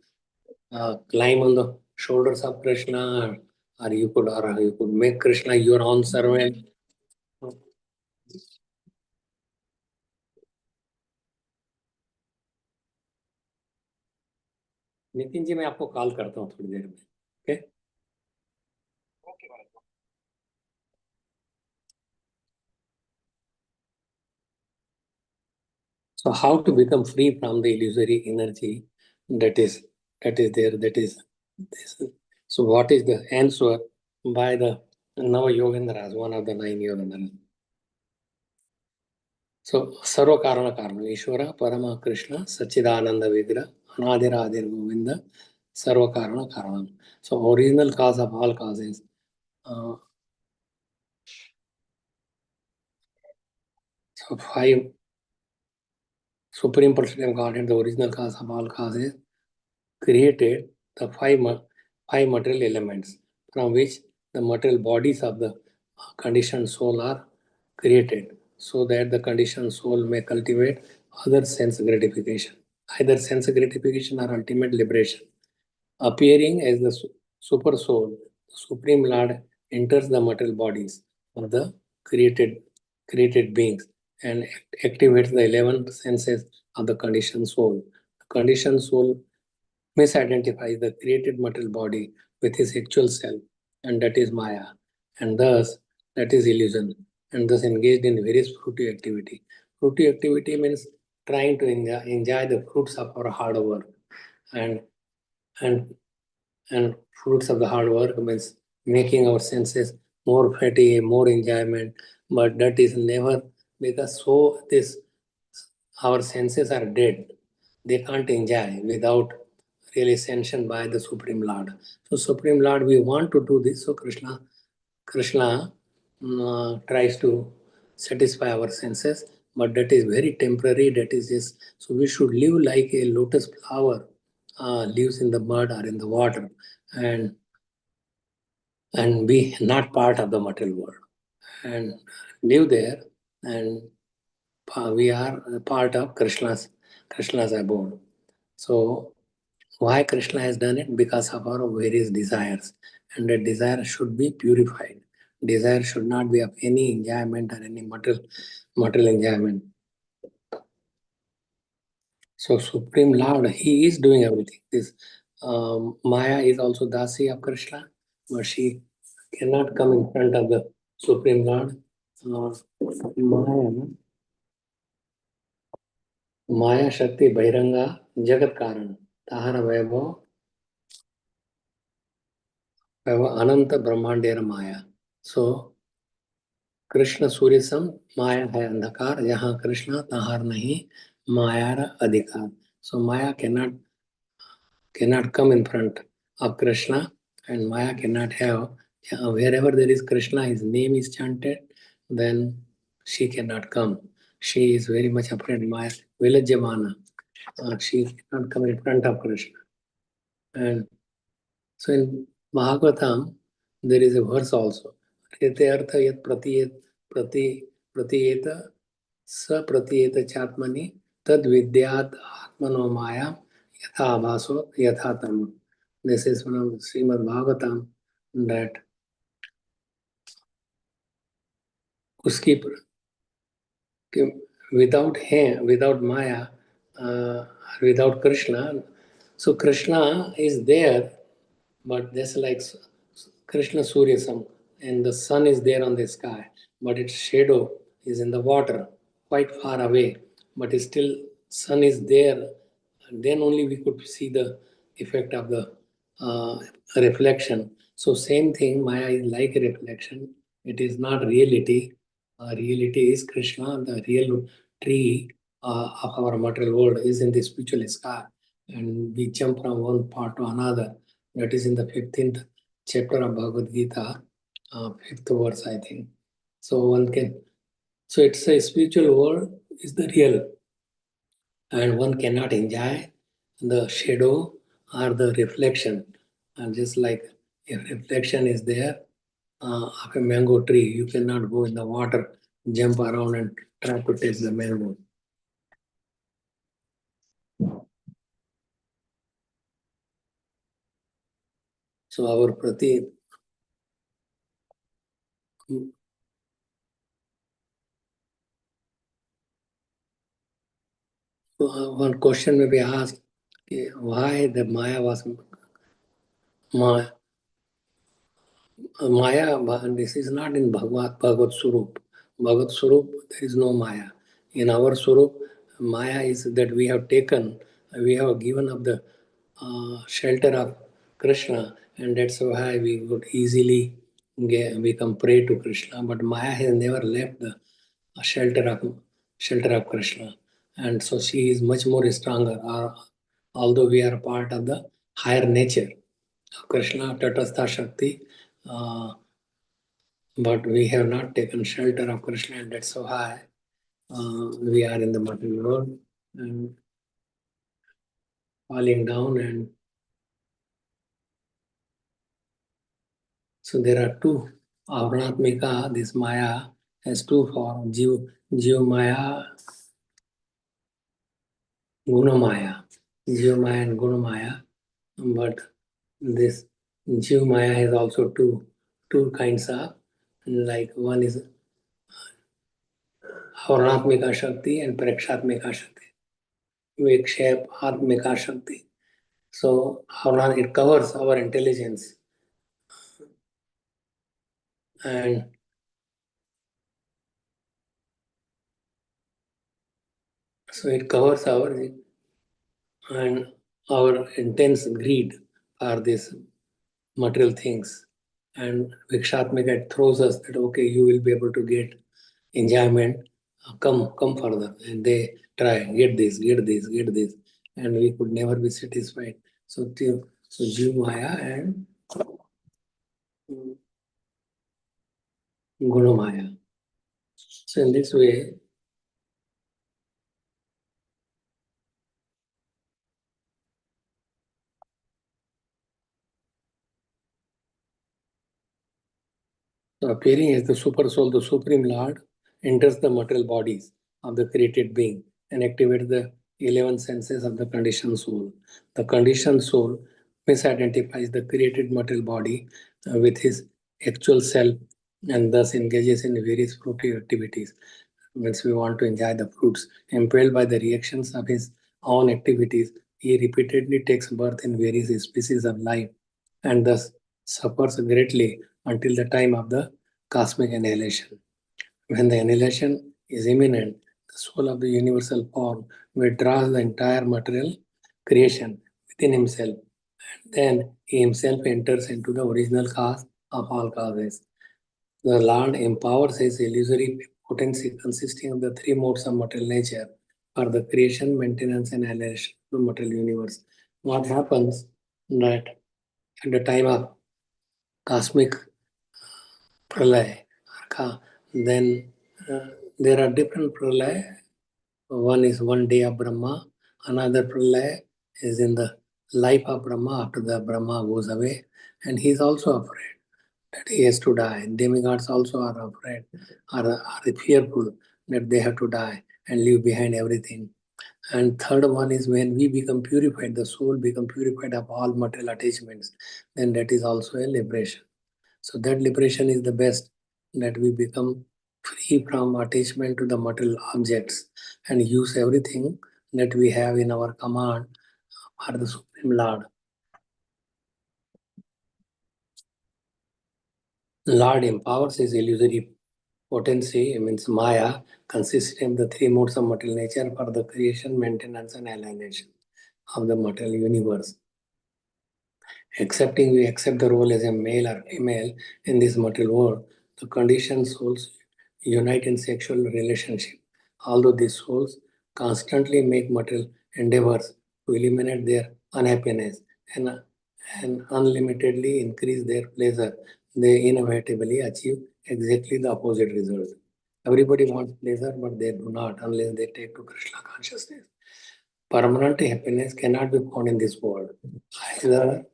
climb on the shoulders of Krishna, or you could make Krishna your own servant. Nitin ji, मैं आपको call करता हूँ थोड़ी देर में. Okay. So how to become free from the illusory energy that is there, that is this. So what is the answer by the Nava Yogendras, one of the 9 Yogendras? So Sarva Karana Karana, Ishvara, Parama Krishna, Sachidananda Vigra, Anadiradir Govinda, Sarva Karana Karana. So original cause of all causes. So 5 Supreme Personality of Godhead, the original cause of all causes, created the five material elements from which the material bodies of the conditioned soul are created, so that the conditioned soul may cultivate other sense gratification, either sense gratification or ultimate liberation. Appearing as the super soul, the Supreme Lord enters the material bodies of the created beings and activates the 11 senses of the conditioned soul. The conditioned soul misidentifies the created material body with his actual self, and that is Maya, and thus that is illusion, and thus engaged in various fruity activity. Fruity activity means trying to enjoy the fruits of our hard work, and and and fruits of the hard work means making our senses more fatty, more enjoyment, but that is never, because so this our senses are dead. They can't enjoy without really sanctioned by the Supreme Lord. So Supreme Lord, we want to do this. So Krishna tries to satisfy our senses, but that is very temporary. That is just, so we should live like a lotus flower lives in the mud or in the water, and be not part of the material world, and live there, and we are a part of Krishna's abode. So why Krishna has done it? Because of our various desires, and that desire should be purified. Desire should not be of any enjoyment or any material enjoyment. So Supreme Lord, He is doing everything. This Maya is also Dasi of Krishna, but she cannot come in front of the Supreme Lord. Maya Shakti Bhairanga Jagat Karan Tahara Vaibhav Ananta Brahmandera Maya. So Krishna सूर्य सम माया है अंधकार, जहाँ कृष्ण तहार नहीं मायार अधिकार. So Maya cannot come in front of Krishna, and Maya cannot have, wherever there is Krishna, his name is chanted, then she cannot come. She is very much afraid. Maya Vilajyamana, she cannot come in front of Krishna. And so in Bhagavatam, there is a verse also. Artha yat pratiyeta sa pratiyeta chatmani tad vidyat atmano maya yatha abhaso yatha tam. This is one of the Srimad Bhagavatam, that uski without him, without Maya, without Krishna, so Krishna is there, but that's like Krishna Suryasam, and the sun is there on the sky, but its shadow is in the water, quite far away, but still sun is there. Then only we could see the effect of the reflection. So same thing, Maya is like a reflection. It is not reality. Reality is Krishna. The real tree of our material world is in the spiritual sky, and we jump from one part to another. That is in the 15th chapter of Bhagavad Gita, 5th verse, I think. So it's a spiritual world is the real, and one cannot enjoy the shadow or the reflection. And just like if reflection is there of a mango tree, you cannot go in the water, jump around and try to taste the mango. So our Prati. One question may be asked, why the Maya was Maya? This is not in Bhagavad Surup. Bhagavad Surup, there is no Maya. In our Surup, Maya is that we have given up the shelter of Krishna, and that's why we could easily become prey to Krishna. But Maya has never left the shelter of Krishna, and so she is much more stronger. Although we are part of the higher nature of Krishna, Tatastha Shakti, but we have not taken shelter of Krishna, and that's so high. We are in the material world and falling down, and so there are two. Avranatmika, this Maya has two forms, Jiva Maya, Guna Maya. Jiva Maya and Guna Maya. But this Jiva Maya has also two kinds of, like one is Avranatmika Shakti and Prakshatmika Shakti. Vikshep Atmika Shakti. So it covers our intelligence, and so it covers our intense greed for these material things. And Vikshatmika throws us that okay, you will be able to get enjoyment, come further. And they try, get this, and we could never be satisfied. So Jiva Maya and Guna Maya. So in this way, so appearing as the super soul, the Supreme Lord enters the material bodies of the created being and activates the 11 senses of the conditioned soul. The conditioned soul misidentifies the created material body with his actual self and thus engages in various fruitive activities. Means we want to enjoy the fruits. Impelled by the reactions of his own activities, he repeatedly takes birth in various species of life and thus suffers greatly until the time of the cosmic annihilation. When the annihilation is imminent, the soul of the universal form withdraws the entire material creation within himself, and then he himself enters into the original cause of all causes. The Lord empowers his illusory potency consisting of the three modes of material nature for the creation, maintenance, and annihilation of the material universe. What happens that at the time of cosmic pralay, then there are different pralay. One is one day of Brahma, another pralay is in the life of Brahma after the Brahma goes away, and he is also afraid that he has to die. Demigods also are afraid, are fearful that they have to die and leave behind everything. And third one is when we become purified, the soul become purified of all material attachments, then that is also a liberation. So that liberation is the best, that we become free from attachment to the material objects and use everything that we have in our command for the Supreme Lord. Lord empowers his illusory potency, means Maya, consisting of the three modes of material nature for the creation, maintenance, and alienation of the material universe. We accept the role as a male or female in this material world, the conditioned souls unite in sexual relationship. Although these souls constantly make material endeavors to eliminate their unhappiness and unlimitedly increase their pleasure, they inevitably achieve exactly the opposite result. Everybody wants pleasure, but they do not unless they take to Krishna consciousness. Permanent happiness cannot be found in this world. Either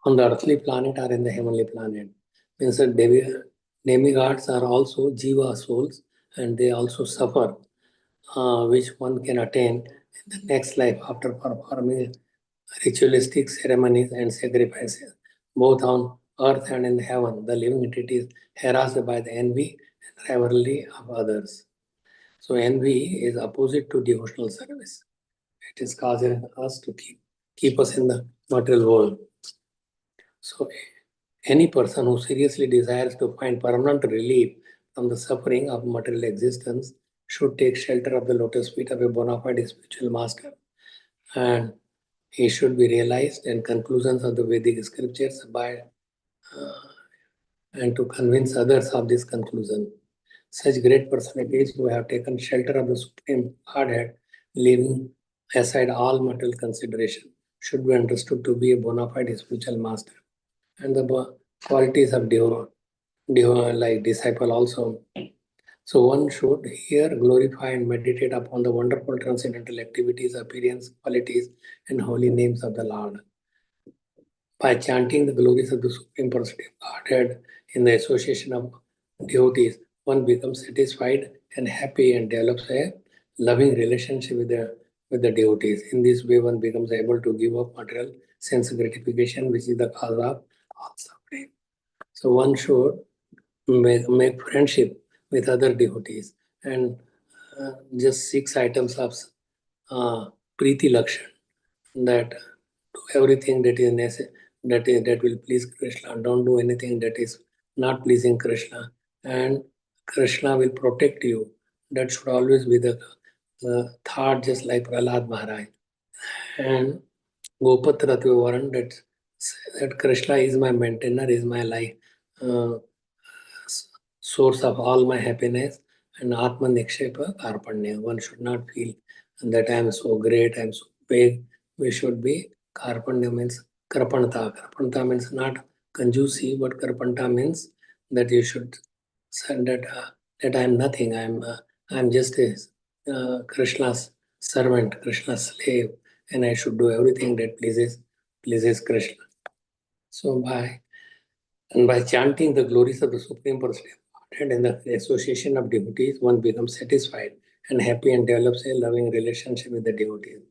on the earthly planet or in the heavenly planet. Means that demigods are also jiva souls, and they also suffer, which one can attain in the next life after performing ritualistic ceremonies and sacrifices, both on earth and in heaven. The living entity is harassed by the envy and rivalry of others. So envy is opposite to devotional service. It is causing us to keep us in the material world. So any person who seriously desires to find permanent relief from the suffering of material existence should take shelter of the lotus feet of a bona fide spiritual master. And he should be realized in conclusions of the Vedic scriptures by and to convince others of this conclusion. Such great personalities who have taken shelter of the Supreme Godhead, leaving aside all material consideration, should be understood to be a bona fide spiritual master. And the qualities of like disciple also. So one should hear, glorify, and meditate upon the wonderful transcendental activities, appearance, qualities, and holy names of the Lord. By chanting the glories of the Supreme Personality of Godhead in the association of devotees, one becomes satisfied and happy and develops a loving relationship with the devotees. In this way, one becomes able to give up material sense gratification, which is the cause of all suffering. So one should make friendship with other devotees and just 6 items of Preeti Lakshan, that do everything that is necessary, that will please Krishna. Don't do anything that is not pleasing Krishna, and Krishna will protect you. That should always be the thought, just like Prahlad Maharaj. And Gopatra Varan, that Krishna is my maintainer, is my life, source of all my happiness, and Atma Nikshepa Karpanya. One should not feel that I am so great, I am so big. We should be Karpanya means Karpanta. Karpanta means not conjuicy, but Karpanta means that you should say that I am nothing. I am just a Krishna's servant, Krishna's slave, and I should do everything that pleases Krishna. So by chanting the glories of the Supreme Personality and in the association of devotees, one becomes satisfied and happy and develops a loving relationship with the devotees.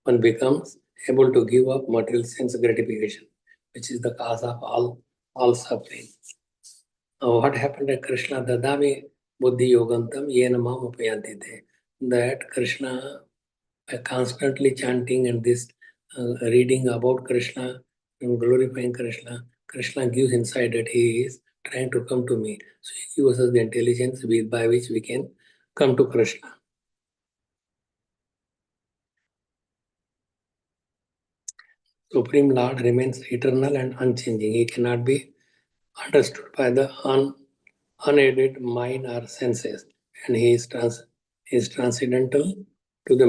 One becomes able to give up material sense gratification, which is the cause of all suffering. What happened at Krishna? Dadami buddhi yogantam yena mam upayanti the. That Krishna, by constantly chanting and this reading about Krishna and glorifying Krishna, Krishna gives insight that he is trying to come to me. So he gives us the intelligence by which we can come to Krishna. Supreme Lord remains eternal and unchanging. He cannot be understood by the unaided mind or senses, and he is transcendental to the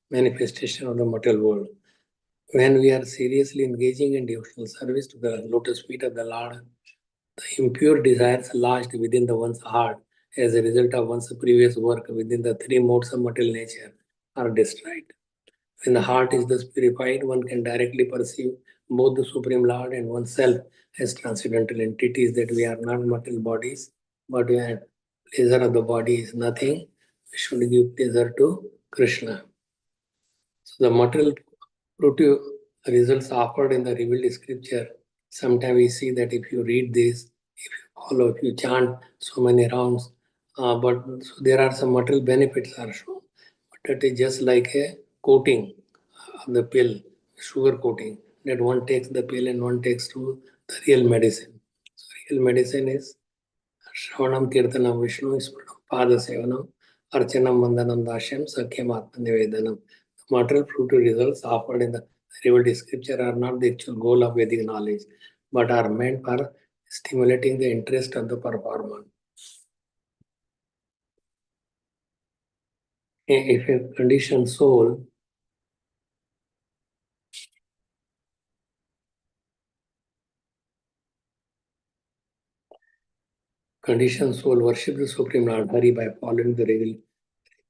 manifestation of the material world. When we are seriously engaging in devotional service to the lotus feet of the Lord, the impure desires lodged within the one's heart as a result of one's previous work within the 3 modes of material nature are destroyed. When the heart is thus purified, one can directly perceive both the Supreme Lord and oneself as transcendental entities, that we are not material bodies, but we are pleasure of the body is nothing. We should give pleasure to Krishna. So the material fruitive results offered in the revealed scripture, sometimes we see that if you read this, if you follow, if you chant so many rounds, but so there are some material benefits are shown. But that is just like a coating of the pill, sugar coating, that one takes the pill and one takes to the real medicine. So real medicine is Shravanam Kirtanam Vishnu Smaranam Pada Sevanam Archanam Vandanam Dashyam Sakyam Atma Nivedanam. The material fruitive results offered in the revealed scripture are not the actual goal of Vedic knowledge, but are meant for stimulating the interest of the performer. If a conditioned soul worship the Supreme Lord Hari by following the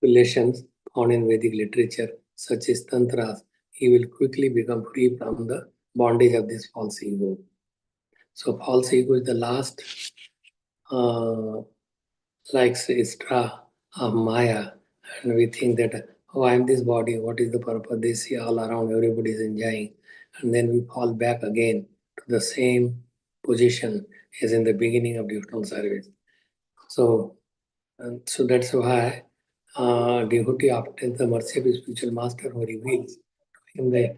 regulations found in Vedic literature, such as Tantras, he will quickly become free from the bondage of this false ego. So false ego is the last, like straw of Maya, and we think that, oh, I am this body, what is the purpose? They see all around, everybody is enjoying. and then we fall back again to the same position as in the beginning of devotional service. So that's why devotee obtains the mercy of his spiritual master who reveals to him the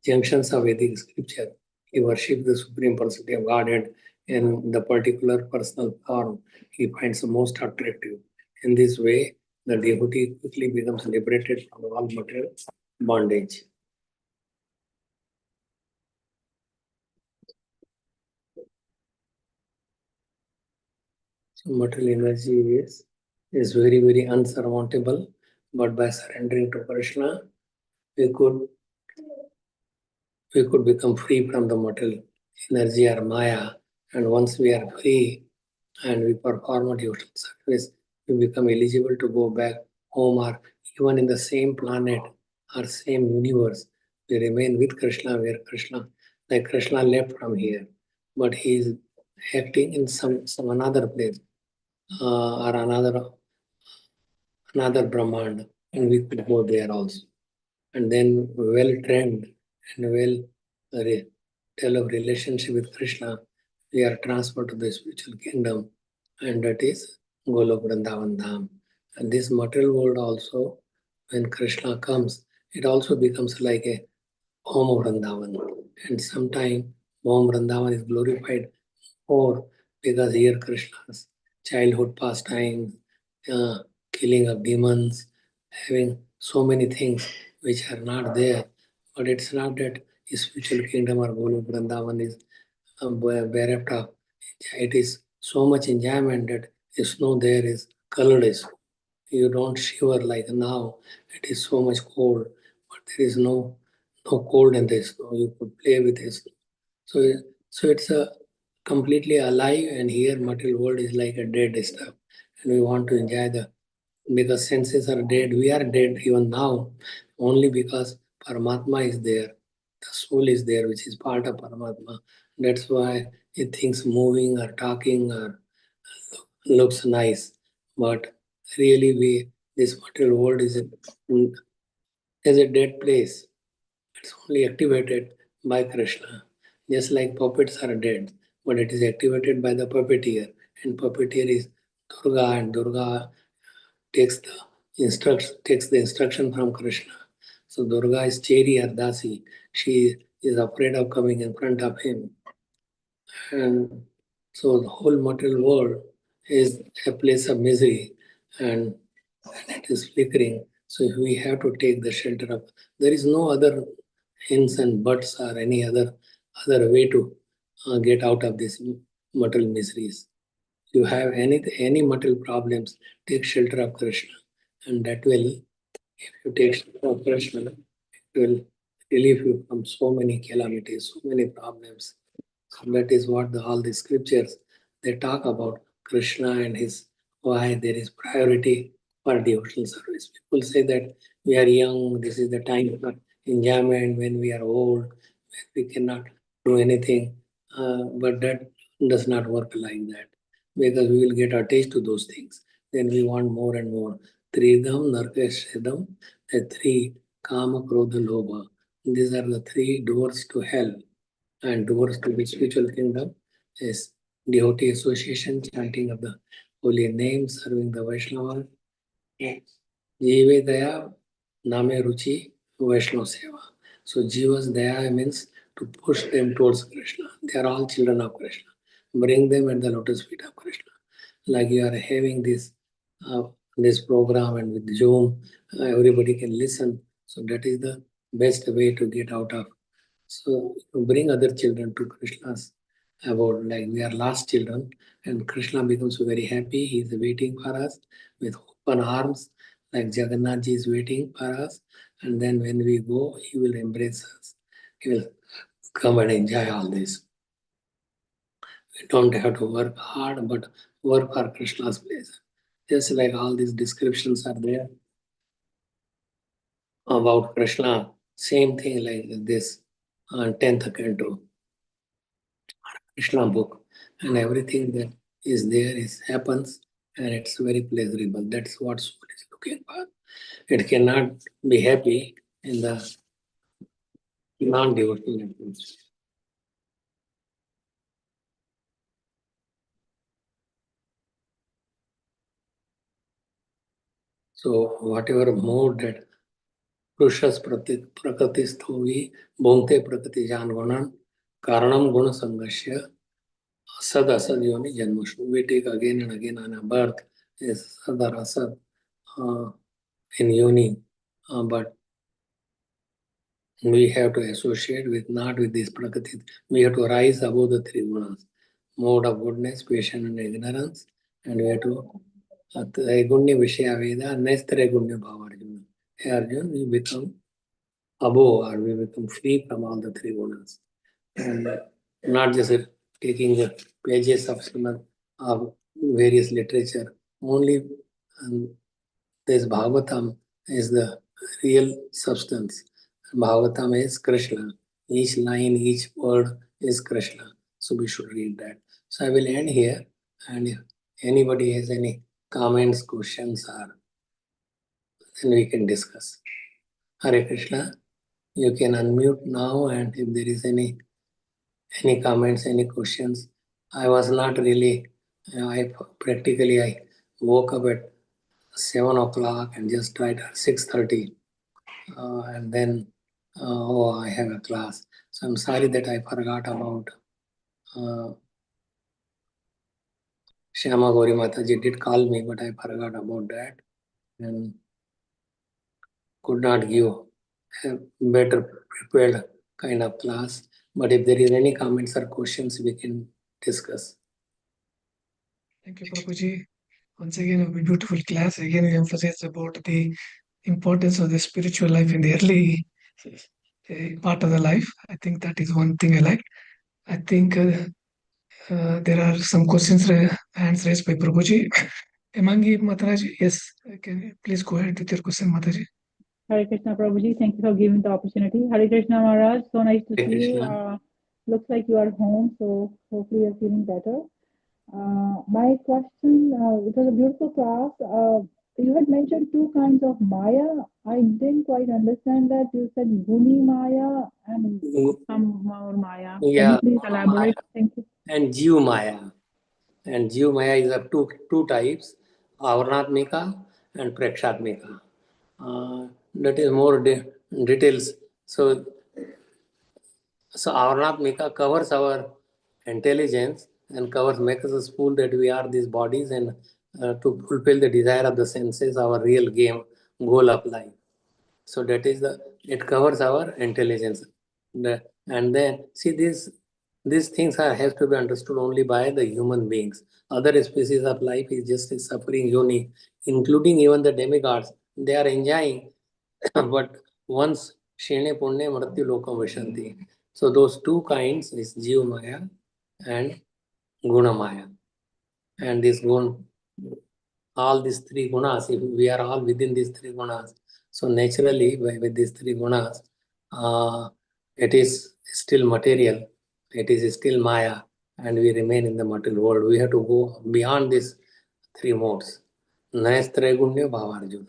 junctions of Vedic scripture. He worships the Supreme Personality of Godhead in the particular personal form he finds the most attractive. In this way, the devotee quickly becomes liberated from all material bondage. So material energy is very, very unsurmountable, but by surrendering to Krishna, we could become free from the material energy or Maya. And once we are free and we perform a devotional service, we become eligible to go back home or even in the same planet or same universe. We remain with Krishna where Krishna, like Krishna left from here, but he is acting in some another place or another Brahmand, and we could go there also. And then well trained and well developed relationship with Krishna, we are transferred to the spiritual kingdom, and that is Golok Vrindavan Dham. And this material world also, when Krishna comes, it also becomes like a home of Vrindavan. And sometimes home Vrindavan is glorified more because here Krishna's childhood pastimes, uh, killing of demons, having so many things which are not there. But it's not that spiritual kingdom or Golok Vrindavan is bereft of. It is so much enjoyment that snow there is colored snow. You don't shiver like now. It is so much cold, but there is no cold in the snow. You could play with the snow. So it's a completely alive, and here material world is like a dead stuff, and we want to enjoy the because senses are dead. We are dead even now, only because Paramatma is there. The soul is there, which is part of Paramatma. That's why it thinks moving or talking or looks nice. But really, this material world is a dead place. It's only activated by Krishna. Just like puppets are dead, but it is activated by the puppeteer. And puppeteer is Durga, and Durga takes the instruction from Krishna. So Durga is Cheri or Dasi. She is afraid of coming in front of him. And so the whole material world is a place of misery, and it is flickering. So we have to take the shelter of. There is no other hints and buts or any other way to get out of these material miseries. If you have any material problems, take shelter of Krishna, and that will, if you take shelter of Krishna, it will relieve you from so many calamities, so many problems. So that is what all the scriptures they talk about Krishna and his why there is priority for devotional service. People say that we are young, this is the time for enjoyment. When we are old, we cannot do anything. But that does not work like that because we will get attached to those things. Then we want more and more. Tridam, Narkashedam, the three Kama, Krodha, Lobha. These are the three doors to hell, and doors to the spiritual kingdom is devotee association, chanting of the holy name, serving the Vaishnava. Jive Daya, Name Ruchi, Vaishnava Seva. So Jiva's Daya means to push them towards Krishna. They are all children of Krishna. Bring them at the lotus feet of Krishna. Like you are having this program, and with Zoom, everybody can listen. So that is the best way to get out of. So to bring other children to Krishna's about, like we are lost children, and Krishna becomes very happy. He is waiting for us with open arms, like Jagannath ji is waiting for us. And then when we go, he will embrace us. He will come and enjoy all this. We don't have to work hard, but work for Krishna's pleasure. Just like all these descriptions are there about Krishna, same thing like this 10th canto Krishna book, and everything that is there is happens, and it's very pleasurable. That's what soul is looking for. It cannot be happy in the non-devotional influence. So whatever mode that Purushas Prakritisthovi Bhonte Prakriti Jan Gunan Karanam Guna Sangasya Asad Asad Yoni Janmashu. We take again and again on a birth is Sad or Asad in Yoni, but we have to associate with not with this Prakriti. We have to rise above the three gunas, mode of goodness, patience, and ignorance, and we have to Gunya Vishaya Veda, Nestre Gunya Bhava Arjuna. Hey Arjuna, we become above or we become free from all the three gunas. And not just taking the pages of Srimad of various literature, only this Bhagavatam is the real substance. Bhagavatam is Krishna. Each line, each word is Krishna. So we should read that. So I will end here, and if anybody has any comments, questions, or then we can discuss. Hare Krishna. You can unmute now, and if there is any comments, any questions. I was not really, I woke up at 7 o'clock and just tried at 6:30. And then, I have a class. So I'm sorry that I forgot about Shyama Gauri Mataji did call me, but I forgot about that and could not give a better prepared kind of class. But if there is any comments or questions, we can discuss. Thank you, Prabhuji. Once again, a beautiful class. Again, we emphasize about the importance of the spiritual life in the early part of the life. I think that is one thing I like. I think there are some questions, hands raised by Prabhuji. Emangi Mataraji, yes, can you please go ahead with your question, Mataji? Hare Krishna Prabhuji, thank you for giving the opportunity. Hare Krishna Maharaj, so nice to Hare see you. Krishna. Looks like you are home, so hopefully you're feeling better. My question, it was a beautiful class. You had mentioned two kinds of Maya. I didn't quite understand that. You said Guni Maya and some more Maya. Can Yeah, you please Guna elaborate? Maya Thank you. and Jiv Maya. And Jiv Maya is of two types, Avarnatmika and Prekshatmika. That is more details. So Avarnatmika covers our intelligence and makes us fool that we are these bodies and to fulfill the desire of the senses, our real goal of life. So that is it covers our intelligence. And then see these things have to be understood only by the human beings. Other species of life is just a suffering yoni, including even the demigods. They are enjoying, but once Shene Punne Mrityu Lokam Vishanti. So those two kinds is Jiva Maya and Guna Maya. And this gun, all these three gunas, if we are all within these three gunas, so naturally with these three gunas, it is still material, it is still Maya, and we remain in the material world. We have to go beyond these three modes. Naestre Gunya Bhavarjuna.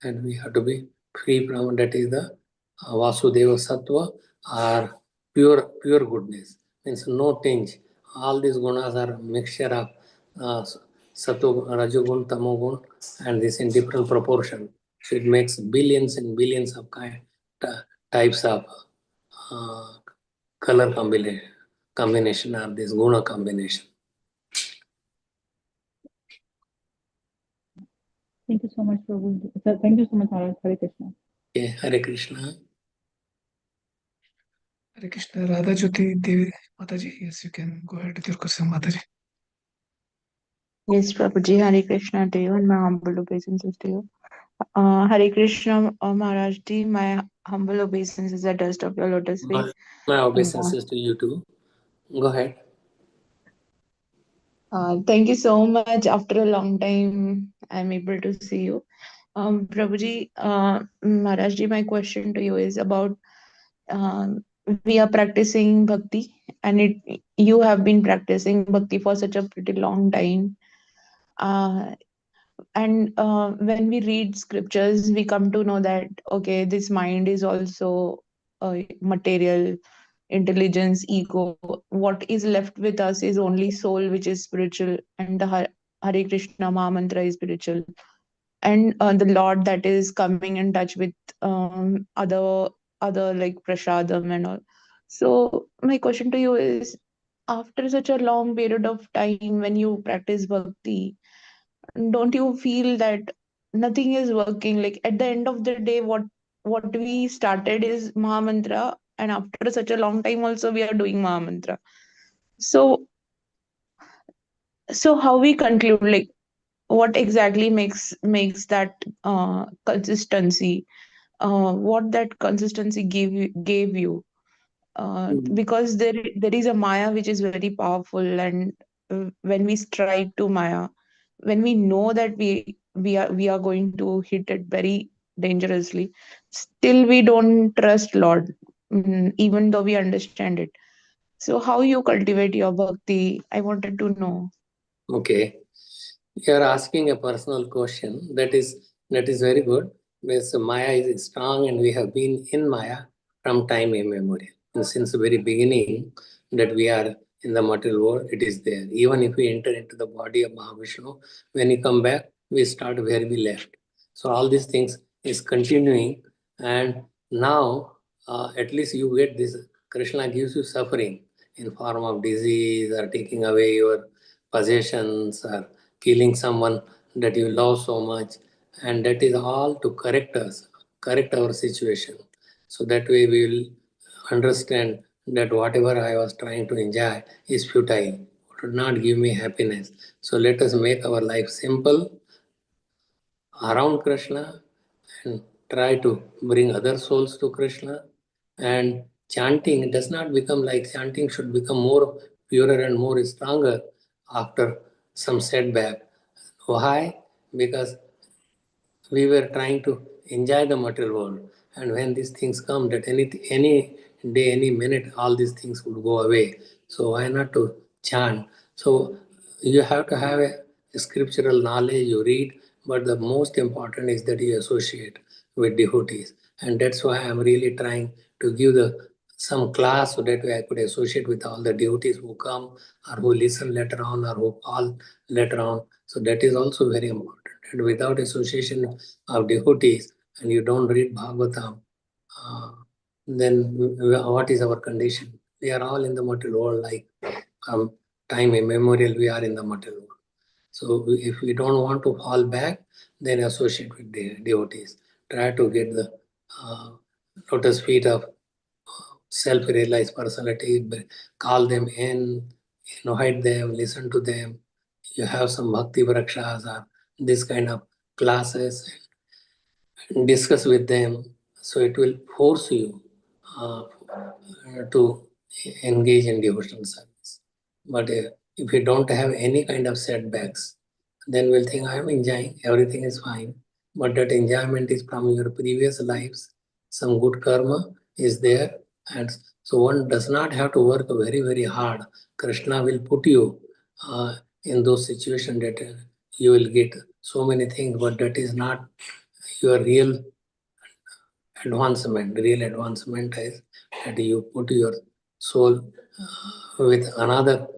And we have to be free from that is the Vasudeva Sattva or pure goodness. Means no tinge. All these gunas are mixture of Sattva, Rajogun, Tamogun, and this in different proportion. So it makes billions and billions of types of color combination of this guna combination. Thank you so much, Prabhu. Thank you so much, Maharaj. Hare Krishna. Okay, Hare Krishna. Hare Krishna, Radha Jyoti Devi Mataji, yes, you can go ahead with your question, Mataji. Yes, Prabhuji, Hare Krishna to you and my humble obeisances to you. Hare Krishna, Maharaj Ji, my humble obeisances at dust of your lotus feet. My obeisances to you too. Go ahead. Thank you so much. After a long time, I'm able to see you. Prabhuji, Maharaj Ji, my question to you is about we are practicing bhakti, and you have been practicing bhakti for such a pretty long time. And when we read scriptures, we come to know that okay, this mind is also material, intelligence, ego. What is left with us is only soul, which is spiritual, and the Hare Krishna Maha Mantra is spiritual, and the Lord that is coming in touch with other like prasadam and all. So my question to you is, after such a long period of time when you practice bhakti, don't you feel that nothing is working? Like at the end of the day, what we started is Maha Mantra, and after such a long time also we are doing Maha Mantra. So how we conclude, like what exactly makes that consistency, what that consistency gave you, because there is a Maya which is very powerful, and when we strive to Maya, when we know that we are going to hit it very dangerously, still we don't trust Lord, even though we understand it. So how you cultivate your bhakti, I wanted to know. Okay. You are asking a personal question. That is very good. Because Maya is strong and we have been in Maya from time immemorial. And since the very beginning that we are in the material world, it is there. Even if we enter into the body of Mahavishnu, when we come back, we start where we left. So all these things is continuing, and now at least you get this. Krishna gives you suffering in form of disease or taking away your possessions or killing someone that you love so much, and that is all to correct us, correct our situation. So that way we will understand that whatever I was trying to enjoy is futile, it would not give me happiness. So let us make our life simple around Krishna and try to bring other souls to Krishna. And chanting does not become like chanting should become more purer and more stronger after some setback. Why? Because we were trying to enjoy the material world, and when these things come, that any day, any minute, all these things would go away. So why not to chant? So you have to have a scriptural knowledge, you read, but the most important is that you associate with devotees, and that's why I'm really trying to give some class so that way I could associate with all the devotees who come or who listen later on or who call later on. So that is also very important. And without association of devotees, and you don't read Bhagavatam, then what is our condition? We are all in the material world, like time immemorial, we are in the material world. So if we don't want to fall back, then associate with the devotees. Try to get the lotus feet of self-realized personality, call them in, invite them, listen to them. You have some bhakti varakshas or this kind of classes, discuss with them. So it will force you to engage in devotional service. But if you don't have any kind of setbacks, then we'll think I'm enjoying, everything is fine. But that enjoyment is from your previous lives. Some good karma is there. And so one does not have to work very, very hard. Krishna will put you in those situations that you will get so many things, but that is not your real advancement. Real advancement is that you put your soul with another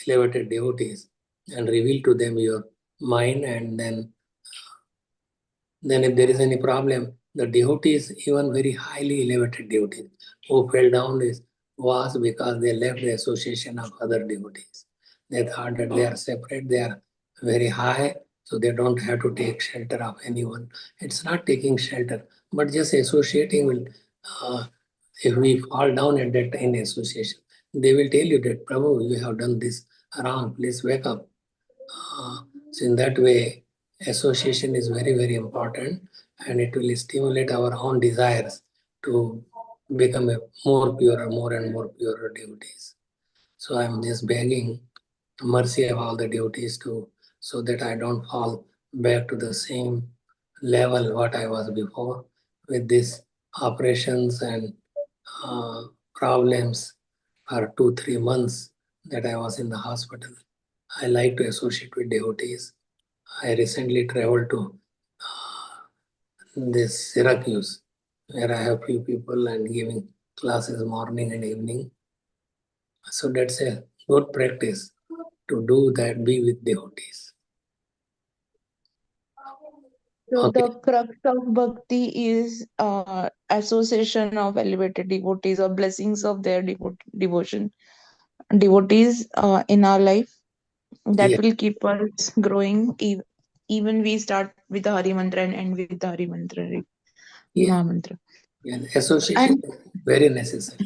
elevated devotees and reveal to them your mind, and then if there is any problem, the devotees, even very highly elevated devotees who fell down this was because they left the association of other devotees. They thought that they are separate, they are very high, so they don't have to take shelter of anyone. It's not taking shelter, but just associating will, if we fall down at that in association, they will tell you that, Prabhu, you have done this wrong, please wake up. So in that way, association is very, very important, and it will stimulate our own desires to become a more and more pure devotees. So I'm just begging mercy of all the devotees so that I don't fall back to the same level what I was before with these operations and problems for 2-3 months that I was in the hospital. I like to associate with devotees. I recently traveled to this Syracuse, where I have few people and giving classes morning and evening. So that's a good practice to do that, be with devotees. So Okay. the crux of bhakti is association of elevated devotees or blessings of their devotees in our life. That Yeah. will keep us growing. Even we start with the Hari Mantra and end with the Hari Mantra, right? Yeah. Maha Mantra. Yeah. Association is very necessary.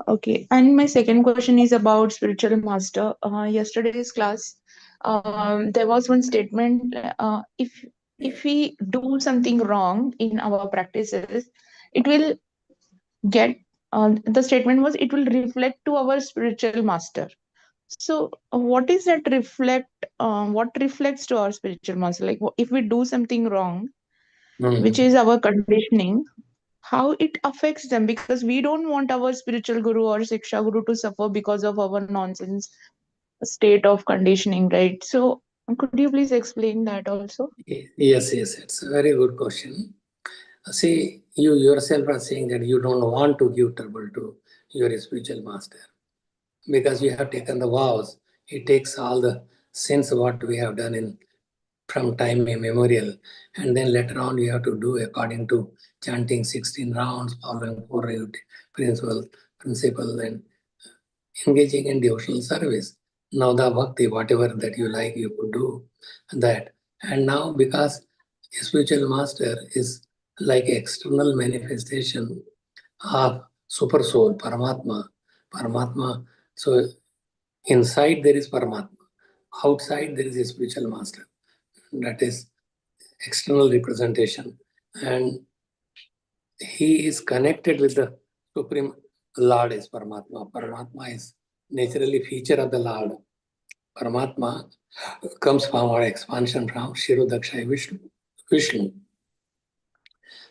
Okay, and my second question is about spiritual master. Yesterday's class, there was one statement. If we do something wrong in our practices, it will get. The statement was it will reflect to our spiritual master. So, what is that reflect? What reflects to our spiritual master? Like, if we do something wrong, which is our conditioning, how it affects them, because we don't want our spiritual guru or Siksha guru to suffer because of our nonsense state of conditioning, right? So, could you please explain that also? Yes, it's a very good question. See, you yourself are saying that you don't want to give trouble to your spiritual master because you have taken the vows. It takes all the sins what we have done in from time immemorial, and then later on you have to do according to chanting 16 rounds, following 4 principles, and engaging in devotional service. Now the bhakti, whatever that you like, you could do that. And now because spiritual master is like external manifestation of super soul, Paramatma. So inside there is Paramatma, outside there is a spiritual master. That is external representation. And he is connected with the Supreme Lord is Paramatma. Paramatma is naturally feature of the Lord. Paramatma comes from our expansion from Shirodakshaya Vishnu.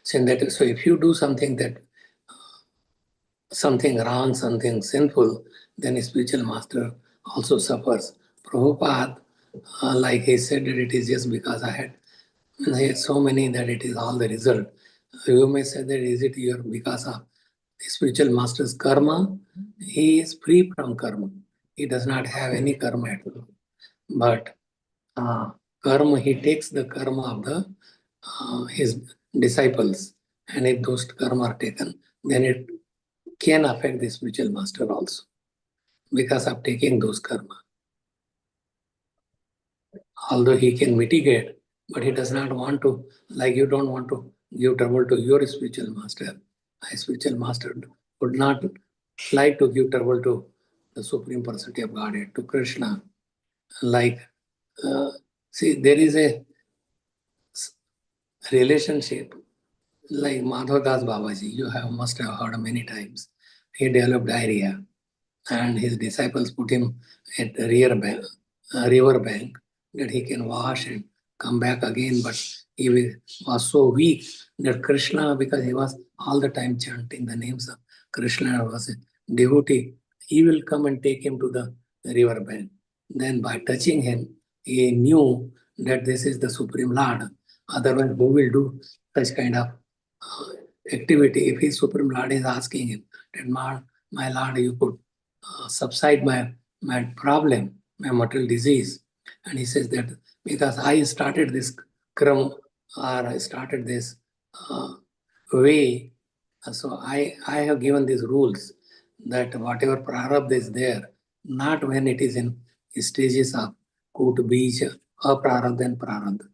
So if you do something wrong, something sinful, then a spiritual master also suffers. Prabhupada, like he said, that it is just because I had so many that it is all the result. You may say that is it your because of the spiritual master's karma? He is free from karma. He does not have any karma at all. But karma, he takes the karma of the his disciples, and if those karma are taken, then it can affect the spiritual master also because of taking those karma. Although he can mitigate, but he does not want to, like you don't want to give trouble to your spiritual master. A spiritual master would not like to give trouble to the Supreme Personality of Godhead, to Krishna. Like, see, there is a relationship like Madhav Das Babaji, must have heard many times. He developed diarrhea, and his disciples put him at the river bank that he can wash and come back again. But he was so weak that Krishna, because he was all the time chanting the names of Krishna, was a devotee, he will come and take him to the river bank. Then by touching him, he knew that this is the Supreme Lord. Otherwise, who will do such kind of activity if his Supreme Lord is asking him that, my Lord, you could subside my problem, my mortal disease. And he says that because I started this kram, or I started this way, so I have given these rules that whatever prarabdha is there, not when it is in stages of kut, bij, aprarabdha and prarabdha,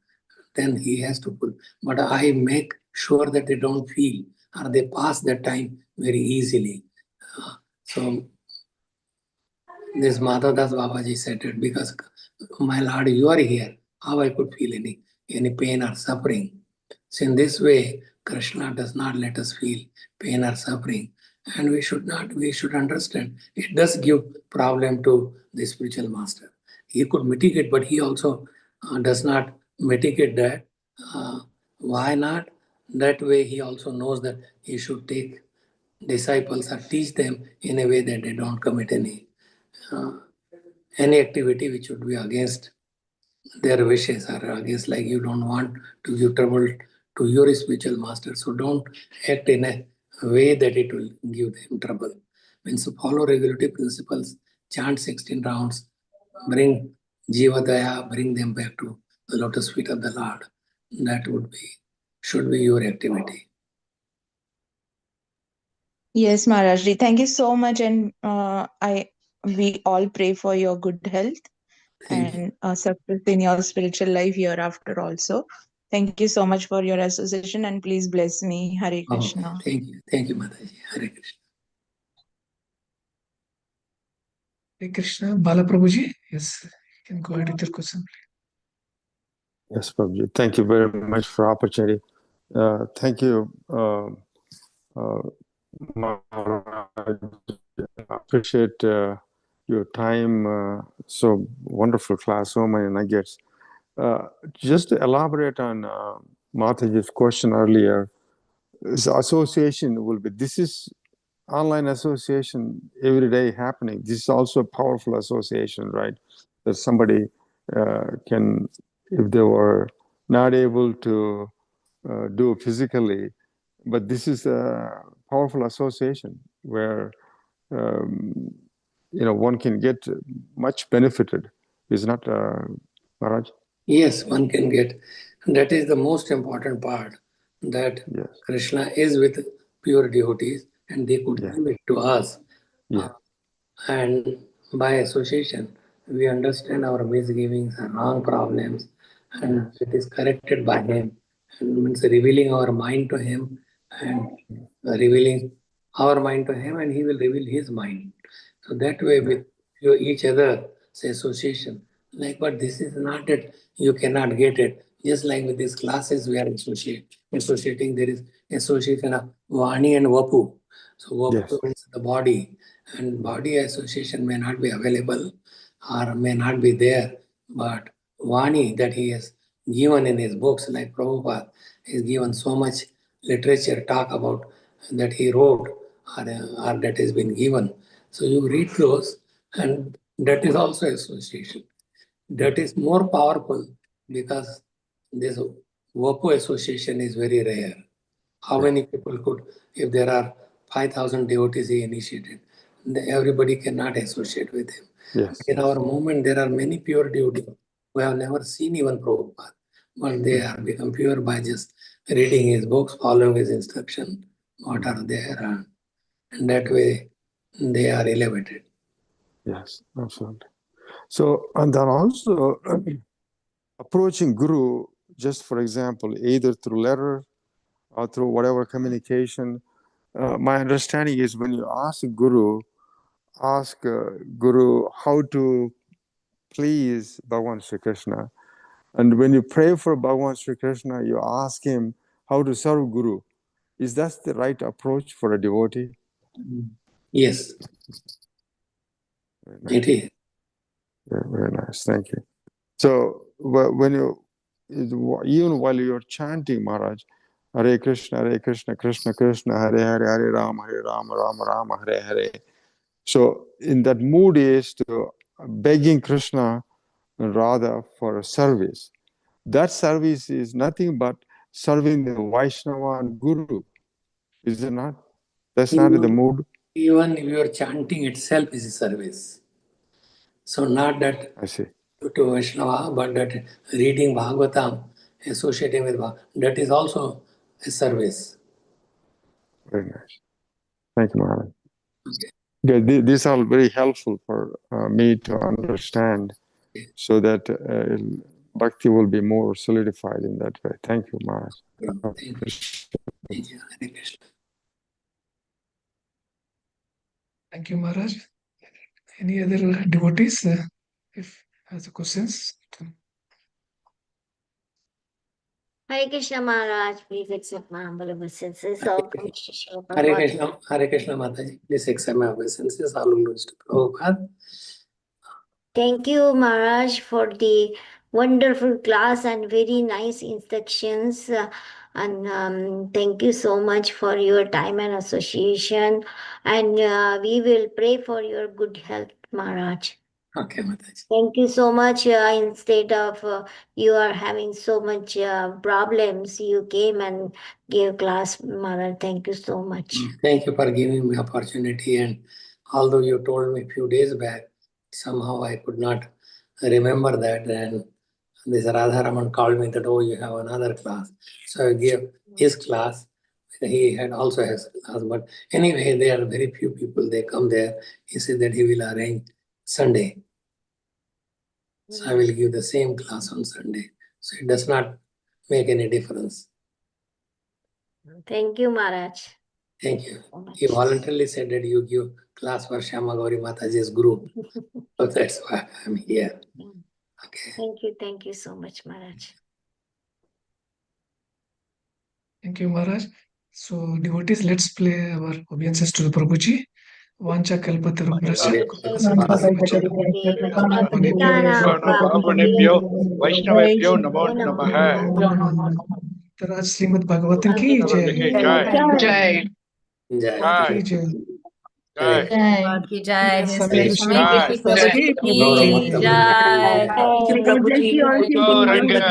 then he has to pull. But I make sure that they don't feel or they pass that time very easily. So this Madhav Das Babaji said it because, my Lord, you are here. How I could feel any pain or suffering? So in this way, Krishna does not let us feel pain or suffering. And we should understand it does give problem to the spiritual master. He could mitigate, but he also does not mitigate that. Why not? That way he also knows that he should take disciples or teach them in a way that they don't commit any activity which would be against their wishes or against, like you don't want to give trouble to your spiritual master. So don't act in a way that it will give them trouble. Means to follow regulative principles, chant 16 rounds, bring Jivadaya, bring them back to the lotus feet of the Lord. That should be your activity. Yes, Maharajji. Thank you so much, and we all pray for your good health Thank you. and success in your spiritual life hereafter also. Thank you so much for your association, and please bless me. Hare Krishna. Thank you. Thank you, Mataji. Hare Krishna. Hare Krishna. Bala Prabhuji, yes, you can go ahead with your question. Yes, Prabhuji. Thank you very much for the opportunity. Thank you, Maharaj. I appreciate your time. So wonderful class, so many nuggets. Just to elaborate on Mataji's question earlier, the association will be, this is online association every day happening. This is also a powerful association, right? That somebody can, if they were not able to do physically, but this is a powerful association where one can get much benefited. Is not Maharaj? Yes, one can get. That is the most important part, that Yes. Krishna is with pure devotees and they could give it to us. Yeah. And by association, we understand our misgivings and wrong problems, and it is corrected by him. And means revealing our mind to him and revealing our mind to him, and he will reveal his mind. So that way, with each other, say association. Like, but this is not that you cannot get it. Just like with these classes, we are associating. There is association of Vani and Vapu. So Vapu means the body, and body association may not be available or may not be there, but Vani that he has given in his books, like Prabhupada, he's given so much literature talk about that he wrote or that has been given. So you read those, and that is also association. That is more powerful because this Vapu association is very rare. How many people could, if there are 5,000 devotees he initiated, everybody cannot associate with him. Yes. In our movement, there are many pure devotees who have never seen even Prabhupada, but they are become pure by just reading his books, following his instruction, what are there, and that way they are elevated. Yes, absolutely. So, and then also approaching Guru, just for example, either through letter or through whatever communication. My understanding is when you ask Guru how to please Bhagavan Sri Krishna. And when you pray for Bhagavan Sri Krishna, you ask him how to serve Guru. Is that the right approach for a devotee? Yes, it is. Yeah, very nice. Thank you. So when even while you're chanting, Maharaj, Hare Krishna, Krishna Krishna, Hare Rama, Rama Rama, Hare Hare. So in that mood is to begging Krishna and Radha for a service. That service is nothing but serving the Vaishnava and Guru. Is it not? That's not the mood. Even if your chanting itself is a service. So not that I see. To Vaishnava, but that reading Bhagavatam, associating with Bhagavatam, that is also a service. Very nice. Thank you, Maharaj. Okay. Yeah, these are very helpful for me to understand, so that bhakti will be more solidified in that way. Thank you, Maharaj. Thank you. Thank you. Hare Krishna. Thank you, Maharaj. Any other devotees, if has questions? Hare Krishna Maharaj, please accept my humble obeisances. All glories to Srila Hare Prabhupada. Krishna Mataji, please accept my obeisances. All glories to Prabhupada. Thank you, Maharaj, for the wonderful class and very nice instructions. And thank you so much for your time and association. And we will pray for your good health, Maharaj. Okay, Mataji. Thank you so much. Instead of you are having so much problems, you came and gave class, Mother. Thank you so much. Thank you for giving me opportunity. And although you told me a few days back, somehow I could not remember that. And this Radharaman called me that, oh, you have another class. So I gave his class. He had also his class. But anyway, there are very few people. They come there. He said that he will arrange Sunday. So I will give the same class on Sunday. So it does not make any difference. Thank you, Maharaj. Thank you. So much. He voluntarily said that you give class for Shama Gauri Mataji's group. So that's why I'm here. Okay. Thank you so much, Maharaj. Thank you, Maharaj. So, devotees, let's play our obeisances to the Prabhuji. Vancha kalpatarubhyascha अपनेभ्यो वैष्णवेभ्यो नमो नमः। Raj Srimad Bhagavatam ki jai. जय Jai. Ki jai. Hare Prabhupada ki jai. His Samik Grace Rishi Shri Prabhupada ki ki Prabhupada jai. Thank you, Prabhuji. Gauranga.